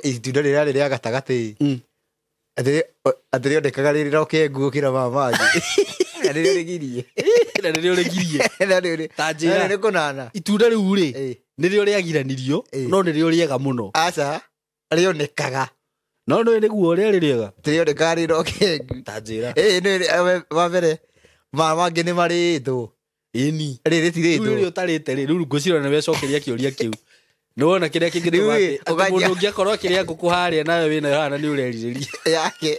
itunda rĩrĩa gatagati atĩrĩ ndekaga rĩrĩ rokengu kira mamaji rĩrĩ rĩgirie na nĩrĩo rĩgirie ta njĩra nĩ kunana itunda rĩu rĩ nĩrĩo rĩagiranirio no nĩrĩo rĩega mũno aca rĩonekaga no nĩguo rĩarĩ rĩega rĩonekaga rĩrĩ rokengu ta njĩra nĩ wa mbere mangĩ nĩ marĩtwo ĩni rĩrĩ tirĩtwo rĩu ũtarĩte rĩu ngũcirona nĩ wecokeria kĩũria kĩu nĩwona kĩrĩa kĩngĩtũma atĩ mũndũ ũngĩakorwo kĩrĩa ngũkũ harĩa nawe wĩna hana nĩ ũrerirĩria yake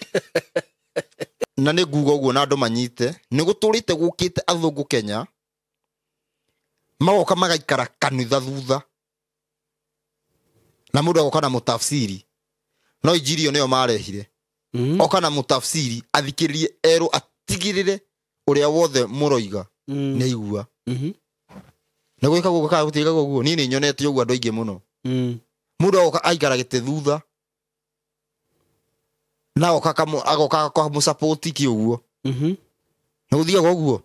na nĩ nguga ũguo na andũ manyite nĩ gũtũrĩte gũkĩte athũngũ Kenya magoka magaikara kanitha thutha na mũndũ agoka na mũtafsiri no injirio nĩyo marehire oka na mũtafsiri athikĩrĩrie erũ atigĩrĩre ũrĩa wothe mũroiga nĩ igua nĩ gwĩka gũkũ kana gũtiga gũkũ niĩ nĩ nyonete ũguo andũ aingĩ mũno mũndũ agoka aikara gĩtĩ thutha na agoka kwa mũsapoti kĩũguo nĩ gũthiaga ũguo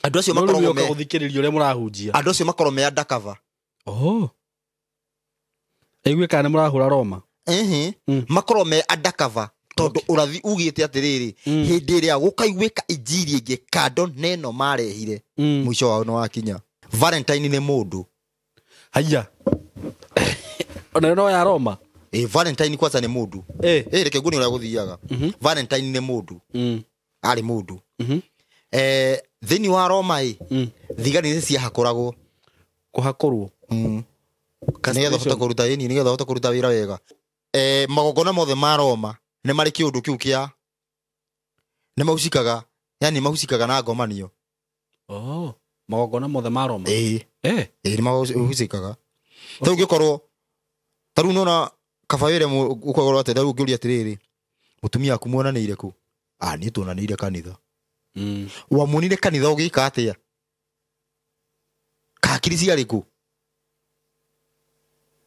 andũ acio makoragwo gũthikĩrĩria ũrĩa mũrahunjia andũ acio makoragwo me undercover aigwe kana nĩ mũrahũra Roma makoragwo me undercover tondũ ũrathi ugĩte atĩrĩrĩ hĩndĩ ĩrĩa gũkaiguĩka injiri ĩngĩ kando neno marehire mũico wao nĩ wakinya Valentine nĩ mũndũ haya ona no ya Roma Valentine kwanza nĩ mũndũ reke ngũni ũrĩa gũthiaga Valentine nĩ mũndũ arĩ mũndũ thĩinĩ wa Roma thigari nĩ ciahakoragwo kũhakorwo nĩgetha ũhote kũruta nĩgetha ũhote kũruta wĩra wega magongona mothe ma Roma nĩ marĩ kĩũndũ kĩu kĩa nĩ mahucikaga yani mahucikaga na ngomanio magongona mothe ma Roma nĩ mahucikaga ta ũngĩkorwo ta rĩu nona kaba wĩre ũkorwo atĩ rĩu ũngĩũria atĩrĩrĩ mũtumia aku muonanĩire kũ niĩ tuonanĩire kanitha wamuonire kanitha ũgĩka atĩa kakiri ciarĩ kũ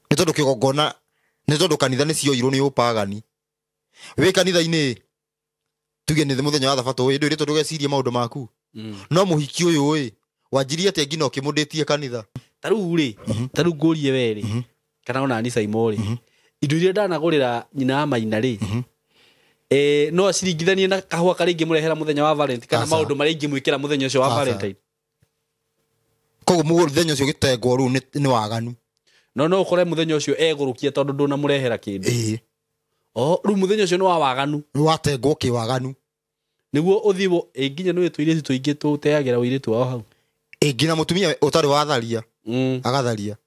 nĩ tondũ kĩgongona nĩ tondũ kanitha nĩ cioirwo nĩ ũpagani wĩ kanitha-inĩ tuge nĩ mũthenya wa thabatũ ndũ ĩrĩ tondũ gecirie maũndũ maku no mũhiki ũyũ wanjirie atĩa ngina ũkĩmũndĩtie kanitha ta rĩu ngũrie we kana ona ni Saimo indo iria ndanagũrĩra nyina Maina no aciringithanie na kahũa karĩa ingĩmũrehera mũthenya wa Valentine kana maũndũ marĩa ingĩmwĩkĩra mũthenya ũcio wa Valentine koguo mũthenya ũcio gĩtengwo rĩu nĩ waganu no ũkore mũthenya ũcio egũrũkia tondũ ndũnamũrehera kĩndũ rĩu mũthenya ũcio nĩ wa waganu nĩ watengwo kĩwaganu nĩguo ũthiwo nginya nĩ tũirĩtu tũingĩ tũteagĩra ũirĩtu wao hau nginya mũtumia ũtarĩ watharia agatharia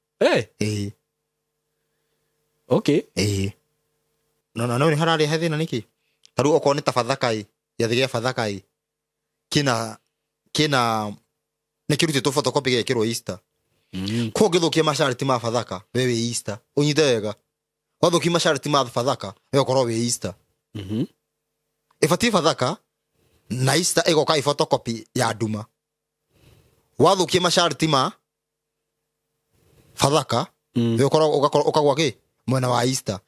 no nĩ hararehe thĩna nĩkĩ ta rĩu okorwo nĩ ta Bathaka gĩathĩ gĩa Bathaka kĩna nĩ kĩrutĩtwo photocopy gĩekĩrwo Easter ko ũngĩthũkia masharti ma Bathaka we wĩ Easter ũnyite wega wathũkia masharti ma Bathaka we ũkorwo wĩ Easter ĩbatiĩ Bathaka na Easter ĩgoka photocopy ya nduma wathũkia masharti ma Bathaka we ũkagwa kĩ mwena wa Easter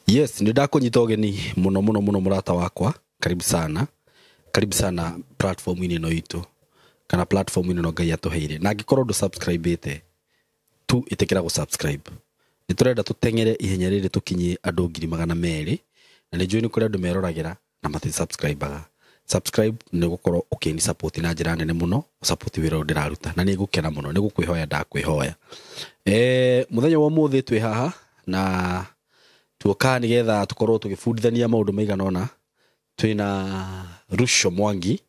yes nĩ ndakũnyita ũgeni mũno mũrata wakwa karibu sana platform-inĩ ĩno itũ kana platform-inĩ ĩno Ngai atũheire na angĩkorwo ndũ subscribe-ĩte tu ĩtĩkĩra gũ subscribe nĩ tũrenda tũteng'ere ihenya rĩrĩ tũkinyie andũ 200,000 na nĩ njũĩ nĩ kũrĩ andũ meroragĩra na matĩ subscribe nĩ gũkorwo ũkĩni support na njĩra nene mũno support wĩra ũrĩa ndĩraruta na nĩ ngũkena mũno nĩ gũkwĩhoya ndakwĩhoya mũthenya wa ũmũthĩ twĩ haha na tuoka nĩgetha tũkorwo tũgĩbundithania maũndũ maigana ũna twĩna Rusho Mwangi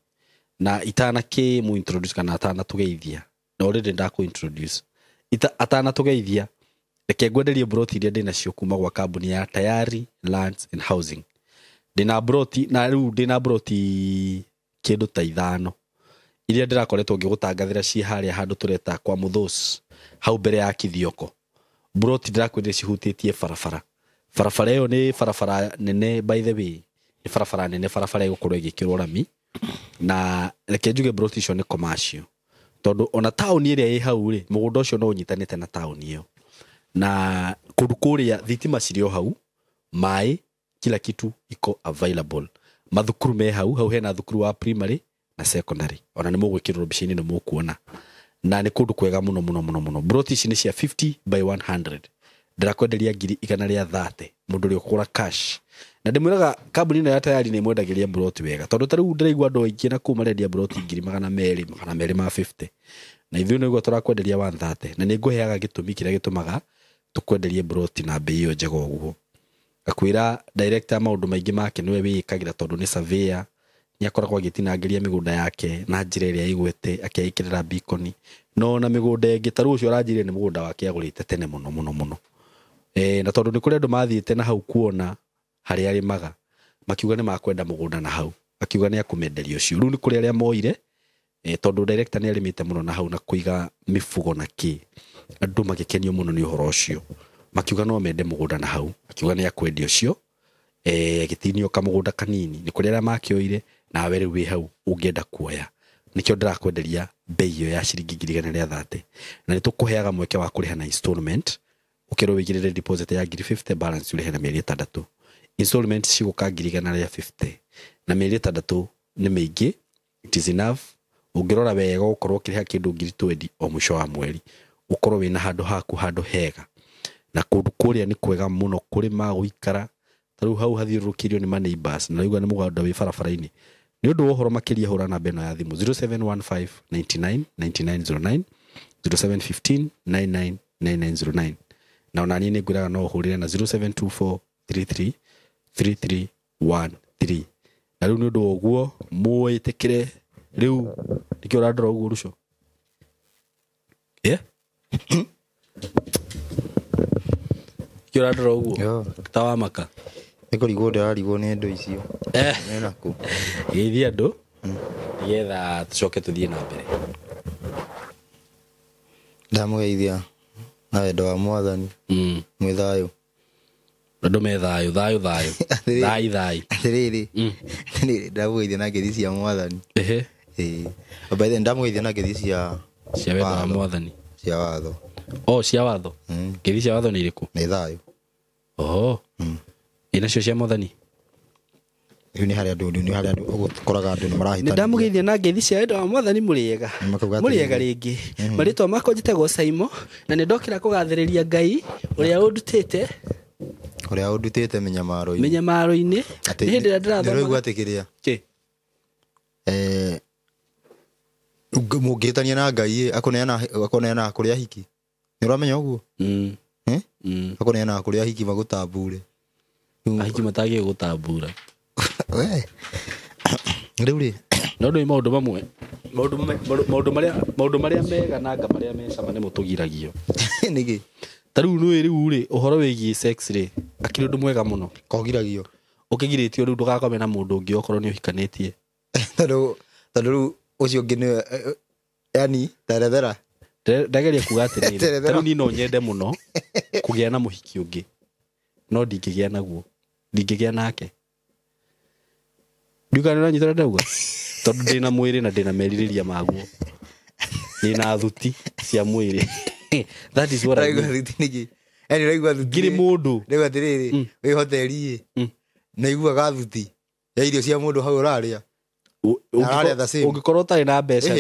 na itana mu introduce kana atana tũgeithia na already ndakũ introduce atana tũgeithia reke ngwenderie broti iria ndĩnacio kuma gwa kambuni ya Tayari Lands and Housing ndĩna broti na rĩu ndĩna broti kĩndũ ta 5 iria ndĩrakoretwo ngĩgũtangathĩra ciĩ harĩa handũ tũreta kwa Muthos hau mbere ya Kithioko broti ndĩrakwenderia cihutĩtie barabara ĩyo nĩ barabara nene by the way nĩ barabara nene barabara ĩgũkorwo ĩgĩkĩrwo rami na reke njuge broti icio nĩ commercial tondũ ona town ĩrĩa ĩ hau mũgũnda ũcio no ũnyitanĩte na town ĩyo na kũndũ kũrĩa thitima cirĩ o hau maĩ kila kitu iko available mathukuru me hau hena thukuru wa primary na secondary ona nĩ mũgwĩkĩrwo mbica-inĩ nĩ mũkuona na nĩ kũndũ kwega mũno broti ici nĩ cia 50 by 100 ndirakwenderia ngiri 130 mũndũ ũrĩa ũkũgũra cash na ndĩmwĩraga kambuni ĩno ya tayari nĩ mwendagĩria broti wega tondũ ta rĩu ndĩraigua andũ aingĩ na kuma marendia broti 200,250 na ithuĩ nĩguo tũrakwenderia 130 na nĩ ngũheaga gĩtũmi kĩrĩa gĩtũmaga tũkwenderie broti na bei ĩyo njega ũguo akwĩra director maũndũ maingĩ make nĩwe wĩkagĩra tondũ nĩ surveyor nĩ akoragwo agĩtinangĩria mĩgũnda yake na njĩra ĩrĩa igwete akĩĩkĩrĩra beacon no na mĩgũnda ĩngĩ ta rĩu ũcio aranjĩrire nĩ mũgũnda wake agũrĩte tene mũno na tondũ nĩ kũrĩ andũ mathiĩte na hau kuona harĩa arĩmaga makiuga nĩ makwenda mũgũnda na hau akiuga nĩ akũmenderia ũcio rĩu nĩ kũrĩ arĩa moire tondũ director nĩ arĩmĩte mũno na hau na kũiga mĩfugo na kĩ andũ magĩkenio mũno nĩ ũhoro ũcio makiuga no mende mũgũnda na hau akiuga nĩ akwendia ũcio gĩtinio kamũgũnda kanini nĩ kũrĩ arĩa makĩoire na we rĩu wĩ hau ũngĩenda kuoya nĩkĩo ndirakwenderia bei ĩyo ya ciringi 130 na nĩ tũkũheaga mweke wa kũrĩha na installment ũkĩrwo wĩigĩrĩre deposit ya 50 balance ũrĩhe na mĩeri 6 installment cigũka 150 na mĩeri 6 nĩ mĩingĩ it is enough ũngĩrora wega ũkorwo ũkĩrĩha kĩndũ 20 o mũico wa mweri ũkorwo wĩna handũ haku handũ hega na kũndũ kũrĩa nĩ kwega mũno kũrĩma gũikara tarĩu hau hathiũrũrũkĩirio nĩ neighbors na naigua nĩ mũgũnda wĩ barabara-inĩ nĩ ũndũ wa ũhoro makĩria hũra namba ĩno ya thimũ 0715 99 9909 0715 99 9909 na ona niĩ nĩ ngwĩraga no ũhũrĩre na 0724 33 3313 na rĩu nĩ ũndũ wa ũguo mũĩtĩkĩre rĩu nĩkĩo ũrandora ũguo Ruco kĩo ũrandora ũguo ta wa maka nĩ kũrigwo ndĩrarigwo nĩ ndũ icio nĩnaku gĩithia andũ nĩgetha tũcoke tũthiĩ na mbere ndamũgeithia na wendo wa Mwathani mwĩ thayũ andũ me thayũ atĩrĩrĩ ndamũgeithia na ngeithi cia Mwathani by then ndamũgeithia na ngeithi cia wendo wa Mwathani cia watho cia watho ngeithi cia watho nĩ irĩkũ nĩ thayũ inacio cia Mwathani rĩu nĩ harĩa andũ ũgũkoraga andũ nĩ marahĩtania nĩ ndamũgeithia na ngeithi cia wendo wa Mwathani mũrĩega rĩngĩ marĩtwa makwa njĩtagwo Saimo na nĩ ndokĩra kũgathĩrĩria Ngai ũrĩa ũndutĩte mĩnyamaro-inĩ nĩ hĩndĩ ĩrĩa ndĩrathoma nĩrĩu atĩkĩrĩa mũngĩtania na Ngai akũneana kũrĩ ahiki nĩ ũramenya ũguo akũneana kũrĩ ahiki magũtambure ahiki matagie gũtambura rĩu rĩ no ndĩ maũndũ mamwe maũndũ marĩa mega na anga marĩa me cama nĩ mũtũgiragio nĩkĩ ta rĩu rĩ ũhoro wĩgiĩ sex rĩ akĩrĩ ũndũ mwega mũno kogiragio ũkĩgirĩtio rĩu ndũgakome na mũndũ ũngĩ okorwo nĩ ũhikanĩtie tondũ rĩu ũcio ũngĩ nĩ yani terethera ndageria kuga atĩrĩrĩ ta rĩu niĩ no nyende mũno kũgĩa na mũhiki ũngĩ no ndingĩgĩa naguo ndingĩgĩa nake ndiuga nĩ ũranyitĩra ndauga tondũ ndĩna mwĩrĩ na ndĩna merirĩria maguo ndĩna thuti cia mwĩrĩ that is what I mean ngiri mũndũ rĩu atĩrĩrĩ wĩ hoteri na iguaga thuti ya irio cia mũndũ hau ũrarĩa ũngĩkorwo ũtarĩ na mbeca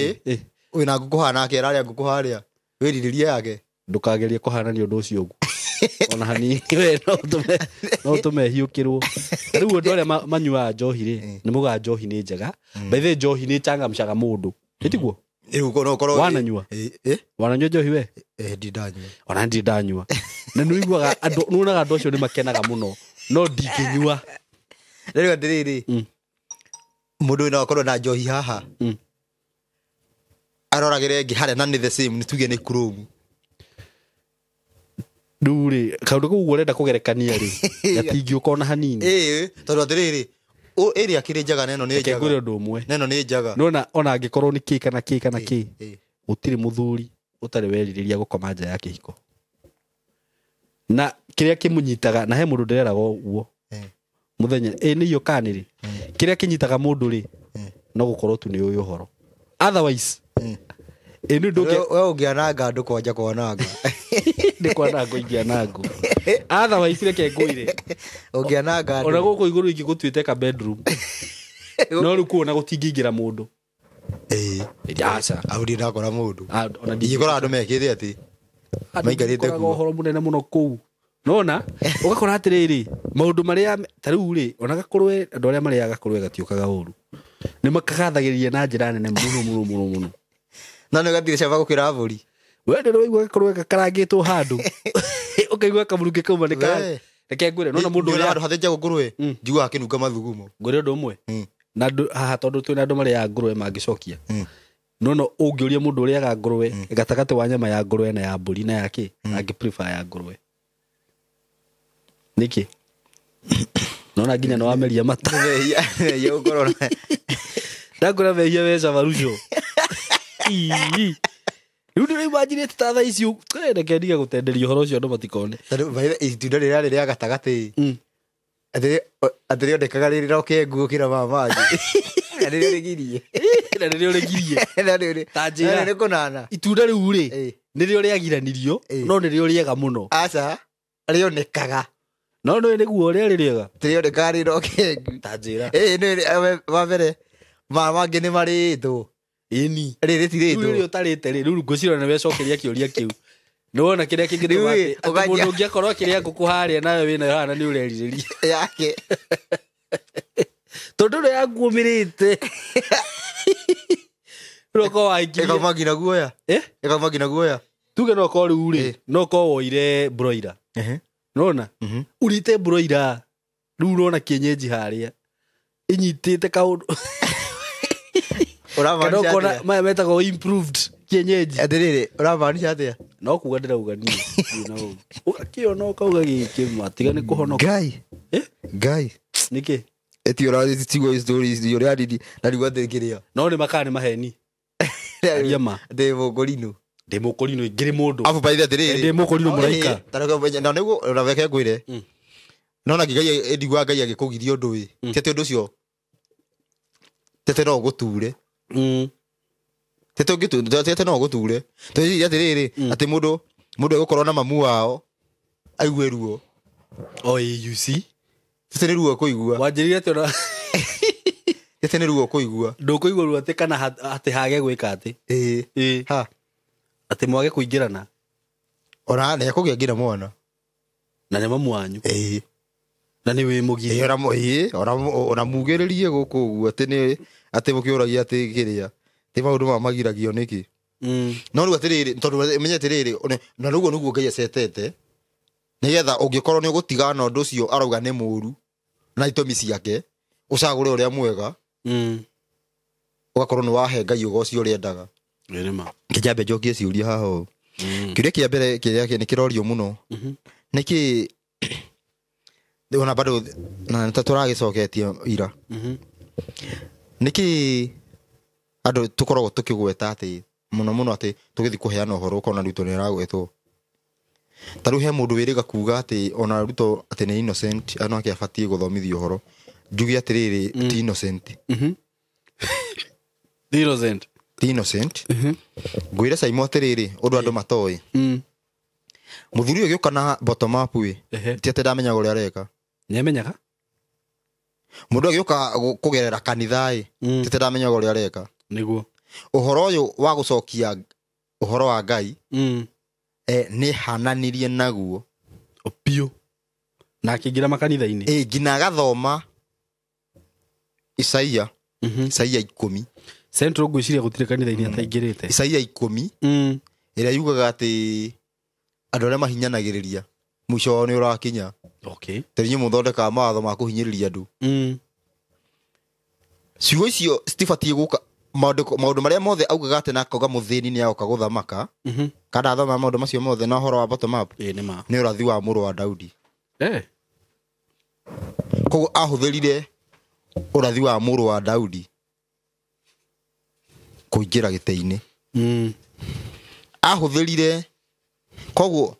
wĩna ngũkũ hanake ararĩa ngũkũ harĩa wĩrirĩria yake ndũkagerie kũhanania ũndũ ũcio ũguo ona hanini we no tũmehiũkĩrwo rĩu andũ arĩa manyuaga njohi rĩ nĩ mũgaga njohi nĩ njega by the way njohi nĩ changamcaga mũndũ ĩtiguo wananyua njohi we ndindanyua ona ndindanyua na nĩ ũiguaga andũ nuonaga andũ acio nĩ makenaga mũno no ndingĩnyua rĩu atĩrĩrĩ mũndũ wĩna akorwo na njohi haha aroragĩre ngĩ harĩa na nĩ the same nĩ tuge nĩ Chrome rĩu rĩ kaũndũ kau ũrenda kũgerekania rĩ gatingĩũka ona hanini tondũ atĩrĩrĩ ĩrĩa akĩrĩ njaga neno nĩ njaga ngũre ũndũ ũmwe neno nĩ njaga nona ona angĩkorwo nĩ kĩ kana kĩ gũtirĩ mũthuri ũtarĩ werirĩria gũkoma nja ya kĩhiko na kĩrĩa kĩmũnyitaga na he mũndũ ndĩreraga ũguo mũthenya nĩ iyo kanĩrĩ kĩrĩa kĩnyitaga mũndũ rĩ no gũkorwo tu nĩ ũyũ ũhoro otherwise nĩ ndũke we ũngĩananga andũ kwanja kwananga nĩ kwananga ingĩananga otherwise reke ngwĩre ũngĩananga ona gũkũ igũrũ ingĩgũtuĩte ka bedroom no riu kuona gutingingira mundu aca auri ndakora mundu ona ingikora andu mekite ati maikarite kuo horo munene muno kuu nona ugakora atiriri maundu maria tariu ri ona gakurwe andu aria maria gakurwe gatiukaga uru ni makagathagiriria na njira nene muno na gatire caba gukira avuri we ndio waigua gakurwe gakarangitwo handu ukaigua kamurungi kauma ni ka reke ngwire nona mundu uria andu hathenja ngurwe njigua akinunga mathugumo ngwire undu umwe na haha tondu twina andu maria ngurwe mangicokia nono ungiuria mundu uria ga ngurwe gatagati wa nyama ya ngurwe na ya mburi na yake angi prefer ya ngurwe niki nona nginya no ameria mata yo korona ndakora mehia weca maruco riu ndio imagine tatha icio reke ndiga gutenderia horo ucio andu matikone itunda riria riria gatagati atiri ondekaga riri roke ngukira mamaji riri rigirie na riri rigirie tanjira ni kunana itunda riu ri nirio riagiranirio no nirio riega muno aca rionekaga no niguo ria ririega tirionekaga riri roke tanjira wa mbere mangi ni maritwo ini riri tiritwo riu utarite ri riu ngwicira na wecokeria kiuria kiu niwona kiria kingituma ati mundu ungiakorwo kiria nguku haria nawe wina hana ni ureririria yake tondu ria yakumirite roko waingirie ekamagina guoya ekamagina guoya tuge no ko riu ri no ko woire broiler nona urite broiler riu rona kienyeji haria inyitite kaundu uramanisha atia maya metago improved kienyeji atiriri uramanisha atia no kuga ndirauga ni no ugakiona ukauga giki matiga ni kuhonoka gai niki eti ora tigo stories yo reality na rigo atekiria no ni makani maheni ariama demo kolino ngiri mundu afu baitha atiriri demo kolino muraika taraka na nego uraveke ngwire nona ngigai endigwa ngai agikugiria undu wi tete undu cio tete no guture tete no guture tete atiriri ati mundu egukorwo na mamu wao aigue ruo you see tete ni ruo kuigua wanjirire ati ona tete ni ruo kuigua ndukuigua ruo ati kana ati hage gwika ati ha ati mwage kuingirana ora ne kugiangira mwana na ne mamu wanyu na ni wi mugire ora mugiririe guku ati mukiuragia ati kiria ti maundu magiragio niki no riu atiriri tondu menye atiriri na rugo nuguo ngai acetete nigetha ungikorwo ni ugutigana undu ucio arauga ni muru na itomi ciake ucagure uria mwega ugakorwo ni wahe ngai ugo ucio uriendaga kijambe njokie ciuria haho kiuria kia mbere kiria ni kirorio muno niki ona bado na taturagicoketie ira niki andu tukoragwo tukigweta ati muno ati tugithi kuheana uhoro ukona ruto ni ragwetwo taru he mundu wiriga kuga ati ona ruto ati ni innocent ano ake afatie guthomithio uhoro njugi atiriri ti innocent innocent ngwire saimo atiriri undu andu matoi muthuri uyu giukana bottom up wi ti ati ndamenya uria areka nyemenyaga mundu agiuka kugerera kanithai ti ati ndamenya uria areka niguo uhoro uyu wa gucokia uhoro wa ngai ni hananirie naguo opio na kingira makanitha-ini ngina gathoma Isaia Isaia 10 central gwiciria gutire kanitha-ini ataingirite Isaia 10 ira yugaga ati andu aria mahinyanagiriria mwisho wao ni urakinya terinyi muthondeka mawatho ma kuhinyiriria andu ciugo icio citibatie guka maundu maria mothe augaga ati nakoga muthini ni agoka guthamaka kada athoma maundu macio mothe na horo wa bottom up ni urathi wa muru wa Daudi koguo ahuthirire urathi wa muru wa Daudi kuingira gite-ini ahuthirire koguo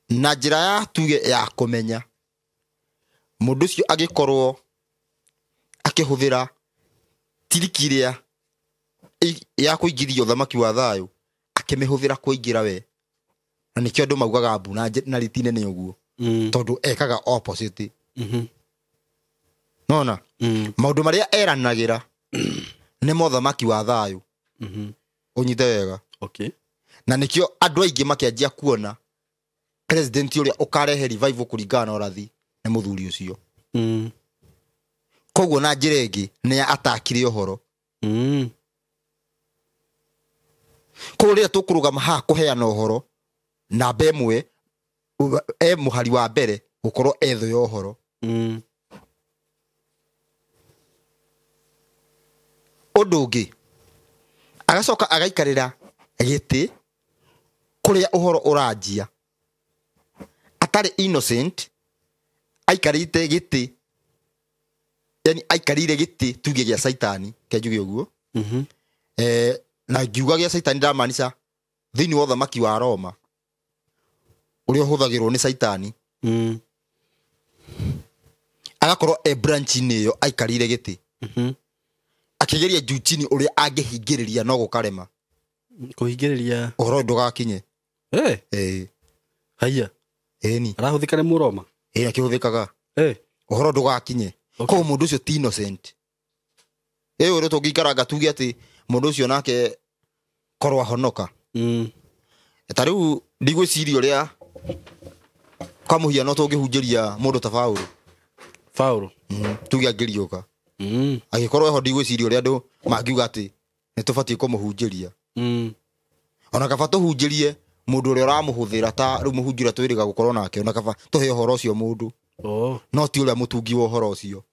na njira ya tuge ya kumenya mundu cio agikorwo akihuthira tirikiria ya kuingiria uthamaki wa thayu akimihuthira kuingira we na nikio andu maugaga mbu na ritine ni uguo tondu ekaga opposite nona maundu maria eranagira ni mothamaki wa thayu unyite wega Okay. na nikio andu aingi makianjia kuona president uria ukarehe revival kuringana na urathi ni muthuri ucio koguo na njira ingi ni atakire uhoro koguo ria tukurugama ha kuheana uhoro na bemwe muhari wa mbere gukorwo etho ya uhoro undu ungi agacoka agaikarira giti kuria uhoro uranjia atari innocent aikarite giti yani aikarire giti tuge gia saitani kenjuge uguo na ngiuga gia saitani ndamanisha thini wa thamaki wa Roma uria huthagirwo ni saitani agakorwo branch niyo aikarire giti akigeria juchini uria angehingiriria no gukarema kuhingiriria uhoro ndugakinye haya ni arahuthika ni Muroma akihuthikaga uhoro ndugakinye ko mundu ucio ti innocent uri tungikaraga tuge ati mundu ucio nake korwa honoka tariu ndigwiciria uria kwa muhiano tungihunjiria mundu ta Paulo tuge angiriuka agikorwo eho ndigwiciria uria andu mangiuga ati nitubatie kumuhunjiria ona kaba tuhunjirie mundu uria uramuhuthira ta riu muhunjira twiriga gukorwo nake ona kaba tuhe uhoro ucio mundu no ti uria mutungi wa uhoro ucio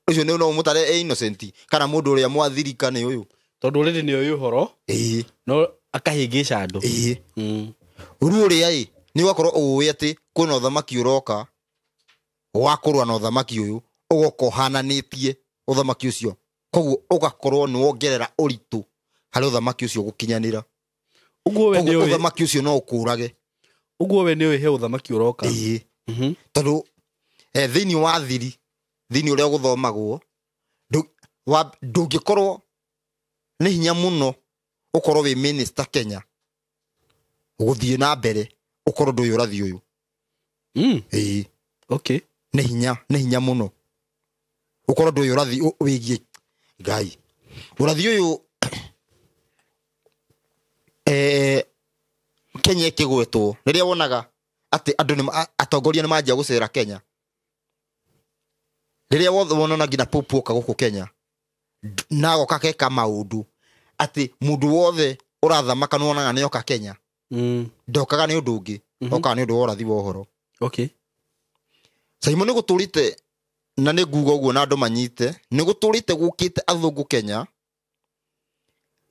ucio ni no mutare innocent kana mundu uria mwathirika ni uyu tondu riri ni uyu uhoro no akahingisha andu uru uria ni wakorwo uwi ati kuna uthamaki uroka wakorwa na uthamaki uyu ugokohananitie uthamaki ucio koguo ugakorwo ni wongerera uritu hari uthamaki ucio gukinyanira uguo we ni uthamaki ucio no ukurage uguo we ni he uthamaki uroka tondu thini wa thiri thini uria guthomagwo ndungikorwo ni hinya muno ukorwo wi minister Kenya uguthie na mbere ukorwo ndu urathi uyu okay ni hinya muno ukorwo ndu urathi wigie ngai urathi uyu Kenya ikigwetwo riria wonaga ati andu ni atongoria ni manjia gucera Kenya riria wona ngina popo ka guku Kenya nago kakeka maundu ati mundu wothe urathamaka nuonaga ni oka Kenya ndokaga ni undu ungi oka ni undu urathi wa uhoro okay Simon ni guturite na ni nguga uguo na andu manyite ni guturite gukite athungu Kenya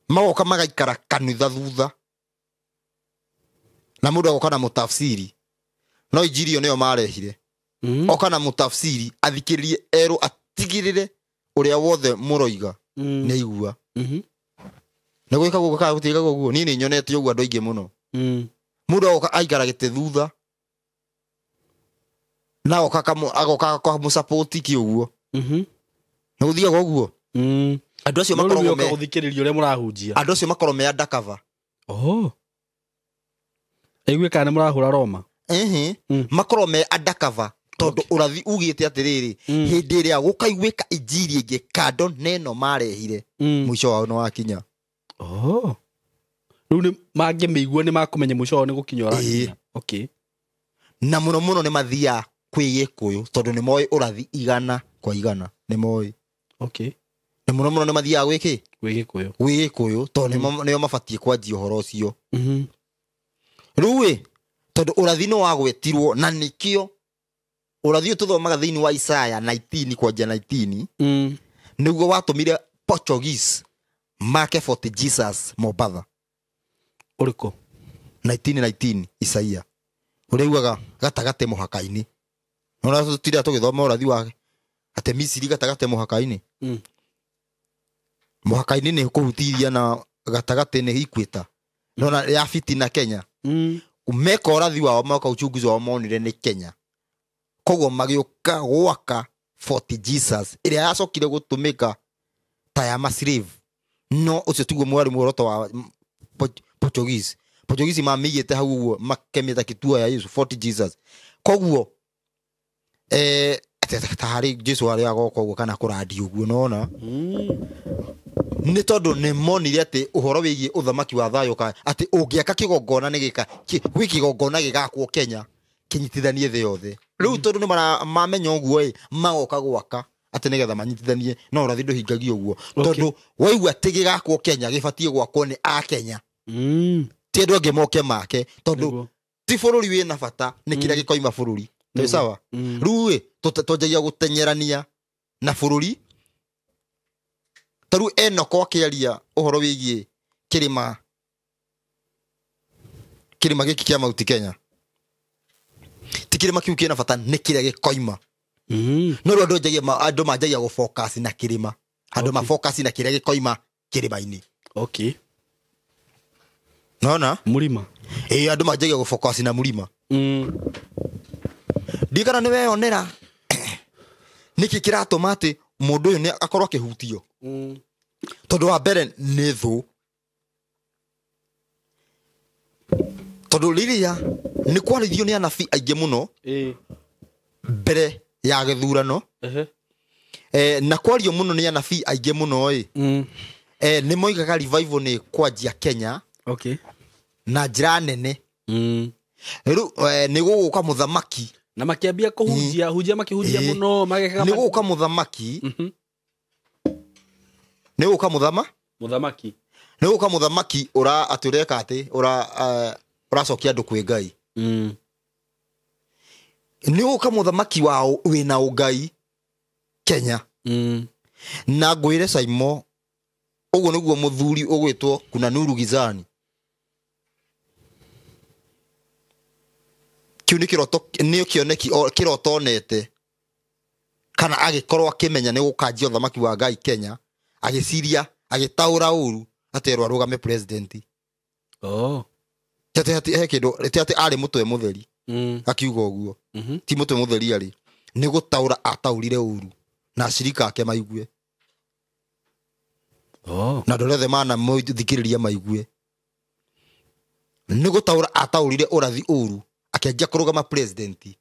magoka magaikara kanitha thutha na mundu agoka na mutafsiri no injirio niyo marehire oka na mutafsiri athikiririe ero atigirire uria wothe muroiga ni igua na gwika guko ka gutiga guo ni nyonete uguo andu aingi muno mundu agoka aikara gite thutha na agoka kwa mu support ki uguo na guthia guo andu acio makorwo me guthikiriria uria murahunjia andu acio makorwo me undercover aigwe kana murahura Roma makorwo me undercover tondu urathi ugite atiriri hindi iria gukaigwika injiri ingi kando neno marehire mwisho wao no wakinya riu ni mangimigua ni makumenya mwisho wao ni gukinya urakinya okay na muno ni mathia kwigikuyu tondu ni moi urathi igana kwa igana ni moi okay na muno ni mathia gwiki gwigikuyu tondu nio mabatie kwanjia uhoro ucio riu tondu urathi no wagwetirwo na nikio urathi tuthomaga thiini wa Isaya 19 kwanja 19 niguo watumire Portuguese make for Jesus Mobatha uriko 19 Isaiah uriugaga gatagate muhaka-ini nona tutira tugithoma urathi wake ate Misiri gatagate muhaka-ini muhaka-ini ni kuhutiria na gatagate ni ikwita nona ya fiti na Kenya umeka urathi wao maka uchunguzi wao monire ni Kenya koguo magioka gwaka Fort Jesus iria yacokire gutumika ta ya maslave no ucio tiguo mwari muoroto wa Portuguese mamigite hau uguo makemeta kituo ya Yesu Fort Jesus koguo ati tahari Jesu ari agoko uguo kana kurandi uguo nona ni tondu ni monire ati uhoro wigie uthamaki wa thayo ka ati ungiaka kigongona ni gika wi kigongona gigakwo Kenya kinyitithanie thi yothe riu tondu ni mamenya uguo magoka gwaka ati nigetha manyitithanie no rathi nduhingagio uguo tondu waigua ati gigakwo Kenya gibatie gwakwo ni a Kenya ti andu angi moke make tondu ti bururi wina bata ni kiria gikoima bururi ni sawa riu twanjagia gutenyerania na bururi taru Enoko akiaria uhoro wigie kirima giki kia Mount Kenya ti kirima kiu kina bata ni kiria gikoima no ro andu manjagia go focus na kirima andu ma focus na kiria gikoima kirima-ini nona murima andu manjagia go focus na murima ndikana ni weyonera niki kiratuma ati mundu uyu ni akorwo kihutio tondu wa mbere ni thu tondu lilia ni kwarithio ni anabii aingi muno mbere ya githurano na kwario muno ni anabii aingi muno ni moigaga revival ni kwanjia Kenya na njira nene riu ni guguka muthamaki na makiambia kuhunjia makihunjia muno magekaga ni guguka muthamaki ni guguka muthamaki ni guguka muthamaki ura atureka ati uracokia andu kwi Ngai ni guguka muthamaki wao wina ungai Kenya na ngwire Saimo uguo niguo muthuri ugwitwo kuna Nuru Gizani kiu ni kiroto ni kioneki kiroto nete kana agikorwo akimenya ni gukanjia uthamaki wa Ngai Kenya agiciria agitaura uru aterwa arugame president tete he kindu tete ari mutwe mutheri akiuga uguo ti mutwe mutheri ari ni gutaura ataurire uru na shirika ake maigue na ndorothe mana muthikiriria maigue ni gutaura ataurire urathi uru akenjia kurugama president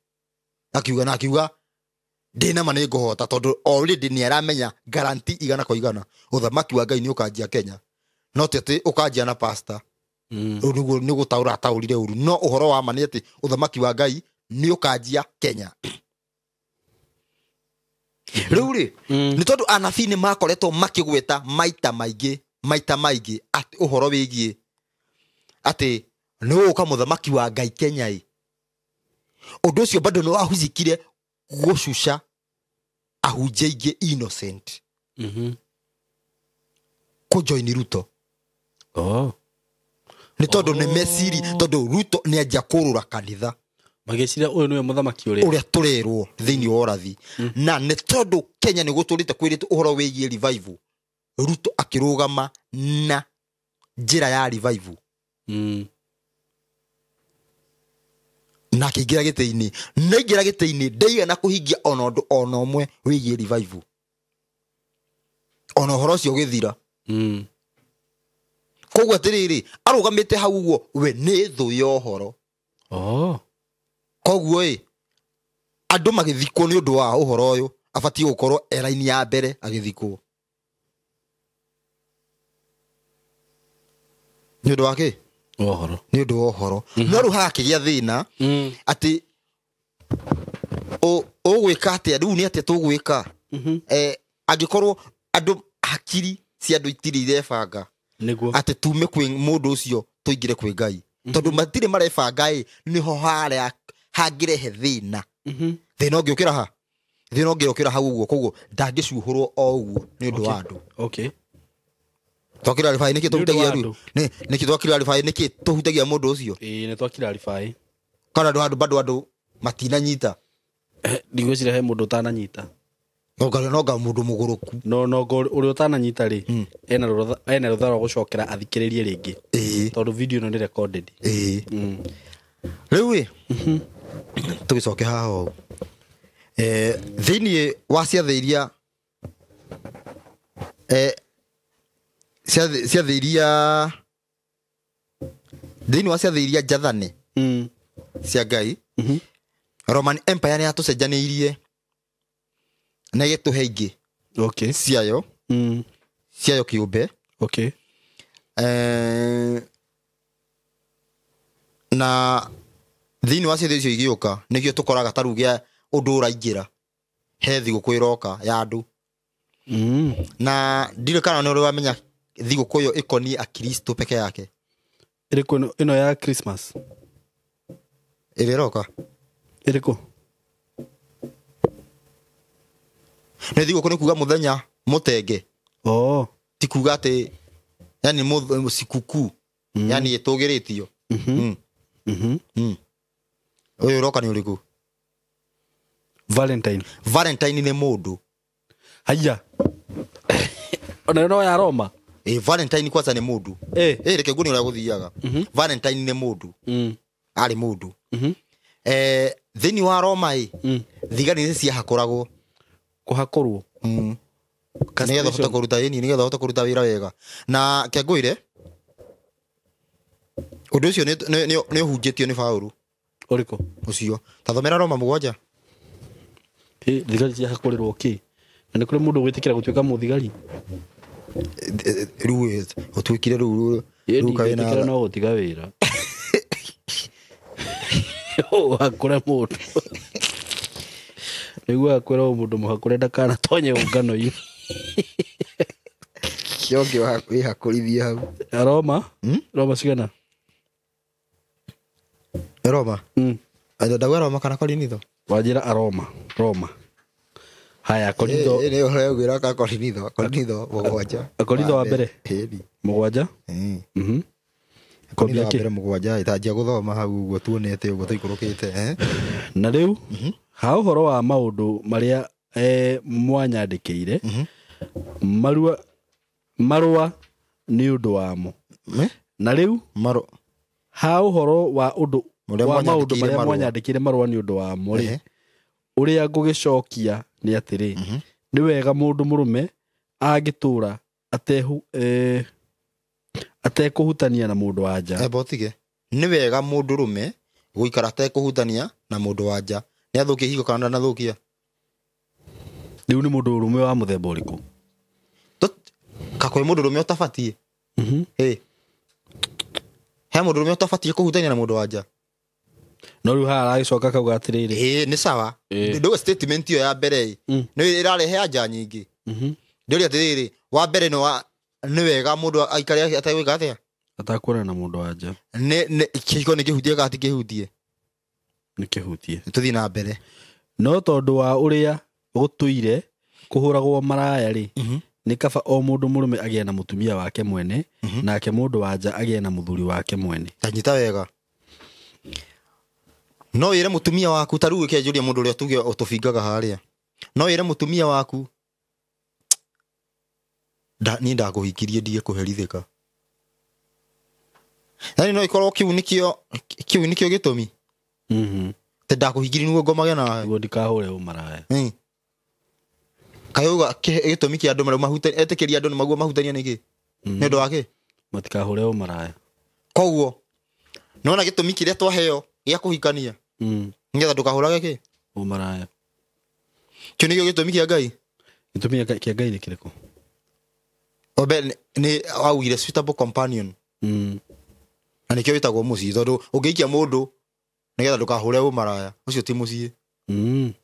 akiuga ndina mane ngohota tondu already ni aramenya guarantee igana kwa igana uthamaki wa Ngai ni ukanjia Kenya no tete ukanjia na pastor niguo ni gutaura ataurire uru no uhoro wa mani ati uthamaki wa Ngai ni ukanjia Kenya riu ni tondu anabii ni makoretwo makigweta maita maigi ati uhoro wigie ati ni uka muthamaki wa Ngai Kenya undu ucio bado no ahuzikire gushusha ahunjia ingi innocent ku join Ruto ni tondu ni mesiri tondu Ruto ni ajia kurura kanitha mageciria uyu niwe muthamaki uria turerwo thiini wa urathi na ni tondu Kenya ni guturite kwirite uhoro wigie revival Ruto akirugama na njira ya revival na kigira giteini na igira giteini ndeiga na kuhingia onondu ona umwe wigie revival ona horo cio githira kogwa tiriri arugamite hau uguo we ni thu yo horo kogwa andu magithikwo ni undu wa uhoro uyu abatie gukorwo eraini ya mbere agithikwo ni undu wake ohoro ni undu wa uhoro no ru hakigia thina ati ugwika ati riu ni ati tugwika angikorwo andu hakiri ci andu itirire banga niguo ati tume kwi mundu ucio tuingire kwi Ngai tondu matire marebanga niho haria hangirehe thina thina ungiukira ha thina ungiukira hau uguo koguo ndangicuhurwo o uguo ni undu wa andu twakira rifai niki tuhutagia riu niki twakira rifai niki tuhutagia mundu ucio ni twakira rifai kana andu bado andu matinanyita ndigwicira he mundu utananyita noga mundu muguruku no uri utananyita ri ena rutha rwa gucokera athikiririe ringi tondu video ino ni recorded riu tugicoke haho thiini wa ciathe iria ciathe iria thiini wa ciathe iria njathane cia Ngai Roman Empire ni atucenjaniirie na gĩtũhe ingĩ Okay. ciayo kĩũmbe Okay. na thĩinĩ wa ciothe icio igĩũka nĩkĩo tũkoraga ta rĩu gĩa ũndũ ũraingĩra he thigũkũ ĩroka ya andũ na ndirĩ kana nĩ ũrĩ wamenya thigũkũ ĩyo ĩkoniĩ akristo peke yake Ĩrĩkũ ĩno ya Christmas? ĩrĩa ĩroka Ĩrĩkũ? nĩ thigũkũ nĩ kuga mũthenya mũtenge ti kuga atĩ yani sikukuu yani ĩtũgĩrĩtio ũyũ ũroka nĩ ũrĩkũ? Valentine nĩ mũndũ haya ona no ya Roma. Valentine kwanza nĩ mũndũ reke ngũnĩ ũrĩa gũthiaga. Valentine nĩ mũndũ arĩ mũndũ thĩinĩ wa Roma thigari nĩ ciahakũragwo kũhakũrwo nĩgetha ũhote kũruta nĩgetha ũhote kũruta wĩra wega na kengũire ũndũ ũcio nĩ ũhunjĩtio nĩ Paũlũ. Ũrĩkũ ũcio ta thomera Roma 7. Thigari ciahakũrĩrwo kĩ na nĩ kũrĩ mũndũ gwĩtĩkĩra gũtuĩka mũthigari rĩu ũtuĩkire rĩu kaĩna no gũtiga wĩra hakũre mũndũ nĩguo hakwĩra mũndũ mũhakũre ndakanatonye ũngano-inĩ kĩongĩ wĩhakũrithie hau Roma cigana Roma ndagwa Roma kana Korinitho wanjĩra Roma haya Korinitho nĩ ũhoro ũgwĩra ka Korinitho 7 Korinitho wa mbere 7 Korinitho wa mbere 7 itanjia gũthoma hau ũguo tuonete ũguo tũikũrũkĩte na rĩu ha ũhoro wa maũndũ marĩa mwanyandĩkĩire marũa nĩ ũndũ wamo na rĩu ha ũhoro wa ũndũ wa maũndũ marĩa mwanyandĩkĩire marũa nĩ ũndũ wamo rĩ ũrĩa ngũgĩcokia nĩ atĩrĩ nĩ wega mũndũ mũrũme agĩtũra atekũhutania na mũndũ wa nja. Botige nĩ wega mũndũ rũme gũikara atekũhutania na mũndũ wa nja nĩ athũkia higo kana ndanathũkia. Rĩu nĩ mũndũ ũrũme wa mũthemba ũrĩkũ? Kakwe mũndũ rũme ũtabatiĩ he mũndũ rũme ũtabatiĩ kũhutania na mũndũ wa nja. No rĩu haha aragĩcoka kauga atĩrĩrĩ nĩ sawa ndũga statement ĩyo ya mbere nĩ ĩrarehe anja nyingĩ ndĩũria atĩrĩrĩ wa mbere nĩ wega mũndũ aikare ategwĩka atĩa atakuona na mũndũ wa nja kĩhiko nĩ kĩhutie kana ti kĩhutie? Nĩ kĩhutie. Tũthiĩ na mbere. No tondũ wa ũrĩa gũtũire kũhũragwo maraya rĩ nĩ kaba o mũndũ mũrũme agĩe na mũtumia wake mwene nake mũndũ wa nja agĩe na mũthuri wake mwene. Tanyita wega no wĩre mũtumia waku ta rĩu ũkĩanjũria mũndũ ũrĩa tuge ũtũbingaga harĩa no wĩre mũtumia waku niĩ ndakũhikirie ndige kũherithĩka. Yani no ikorwo kiu nikĩo gĩtũmi te ndakũhikirie nĩguo ngomage nawe nĩguo ndikahũre ũmaraya. Kayuga gĩtũmi kĩa andũ marĩa mahutania etĩkĩria andũ nĩmaguo mahutania nĩkĩ nĩ ũndũ wake matikahũre ũmaraya. Koguo nona gĩtũmi kĩrĩa twaheo gĩa kũhikania nĩgetha ndũkahũrage kĩ ũmaraya. Kĩo nĩkĩo gĩtũmi kĩa Ngai. Gĩtũmi kĩa Ngai nĩ kĩrĩkũ? Obe nĩ augire suitable companion na nĩkĩo wĩtagwo mũciĩ tondũ ũngĩikia mũndũ nĩgetha ndũkahũre ũmaraya ũcio ti mũciĩ.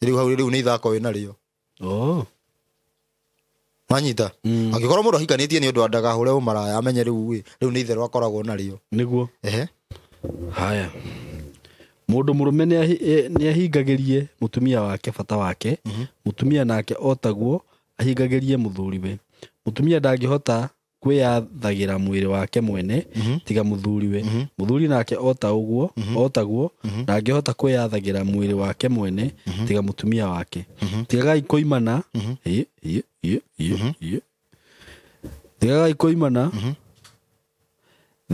Rĩu hau rĩu nĩ ithako wĩna rĩo. Manyita angĩkorwo mũndũ ahikanĩtie nĩ ũndũ ndakahũre ũmaraya amenye rĩu nĩ itherũ akoragwo narĩo nĩguo. Haya mũndũ mũrũme nĩ ahingagĩrie mũtumia wake bata wake mũtumia nake otaguo ahingagĩrie mũthuriwe. Mũtumia ndangĩhota kwĩyathagĩra mwĩrĩ wake mwene tiga mũthuriwe. Mũthuri nake otaguo ndangĩhota kwĩyathagĩra mwĩrĩ wake mwene tiga mũtumia wake. Tigagai kũimana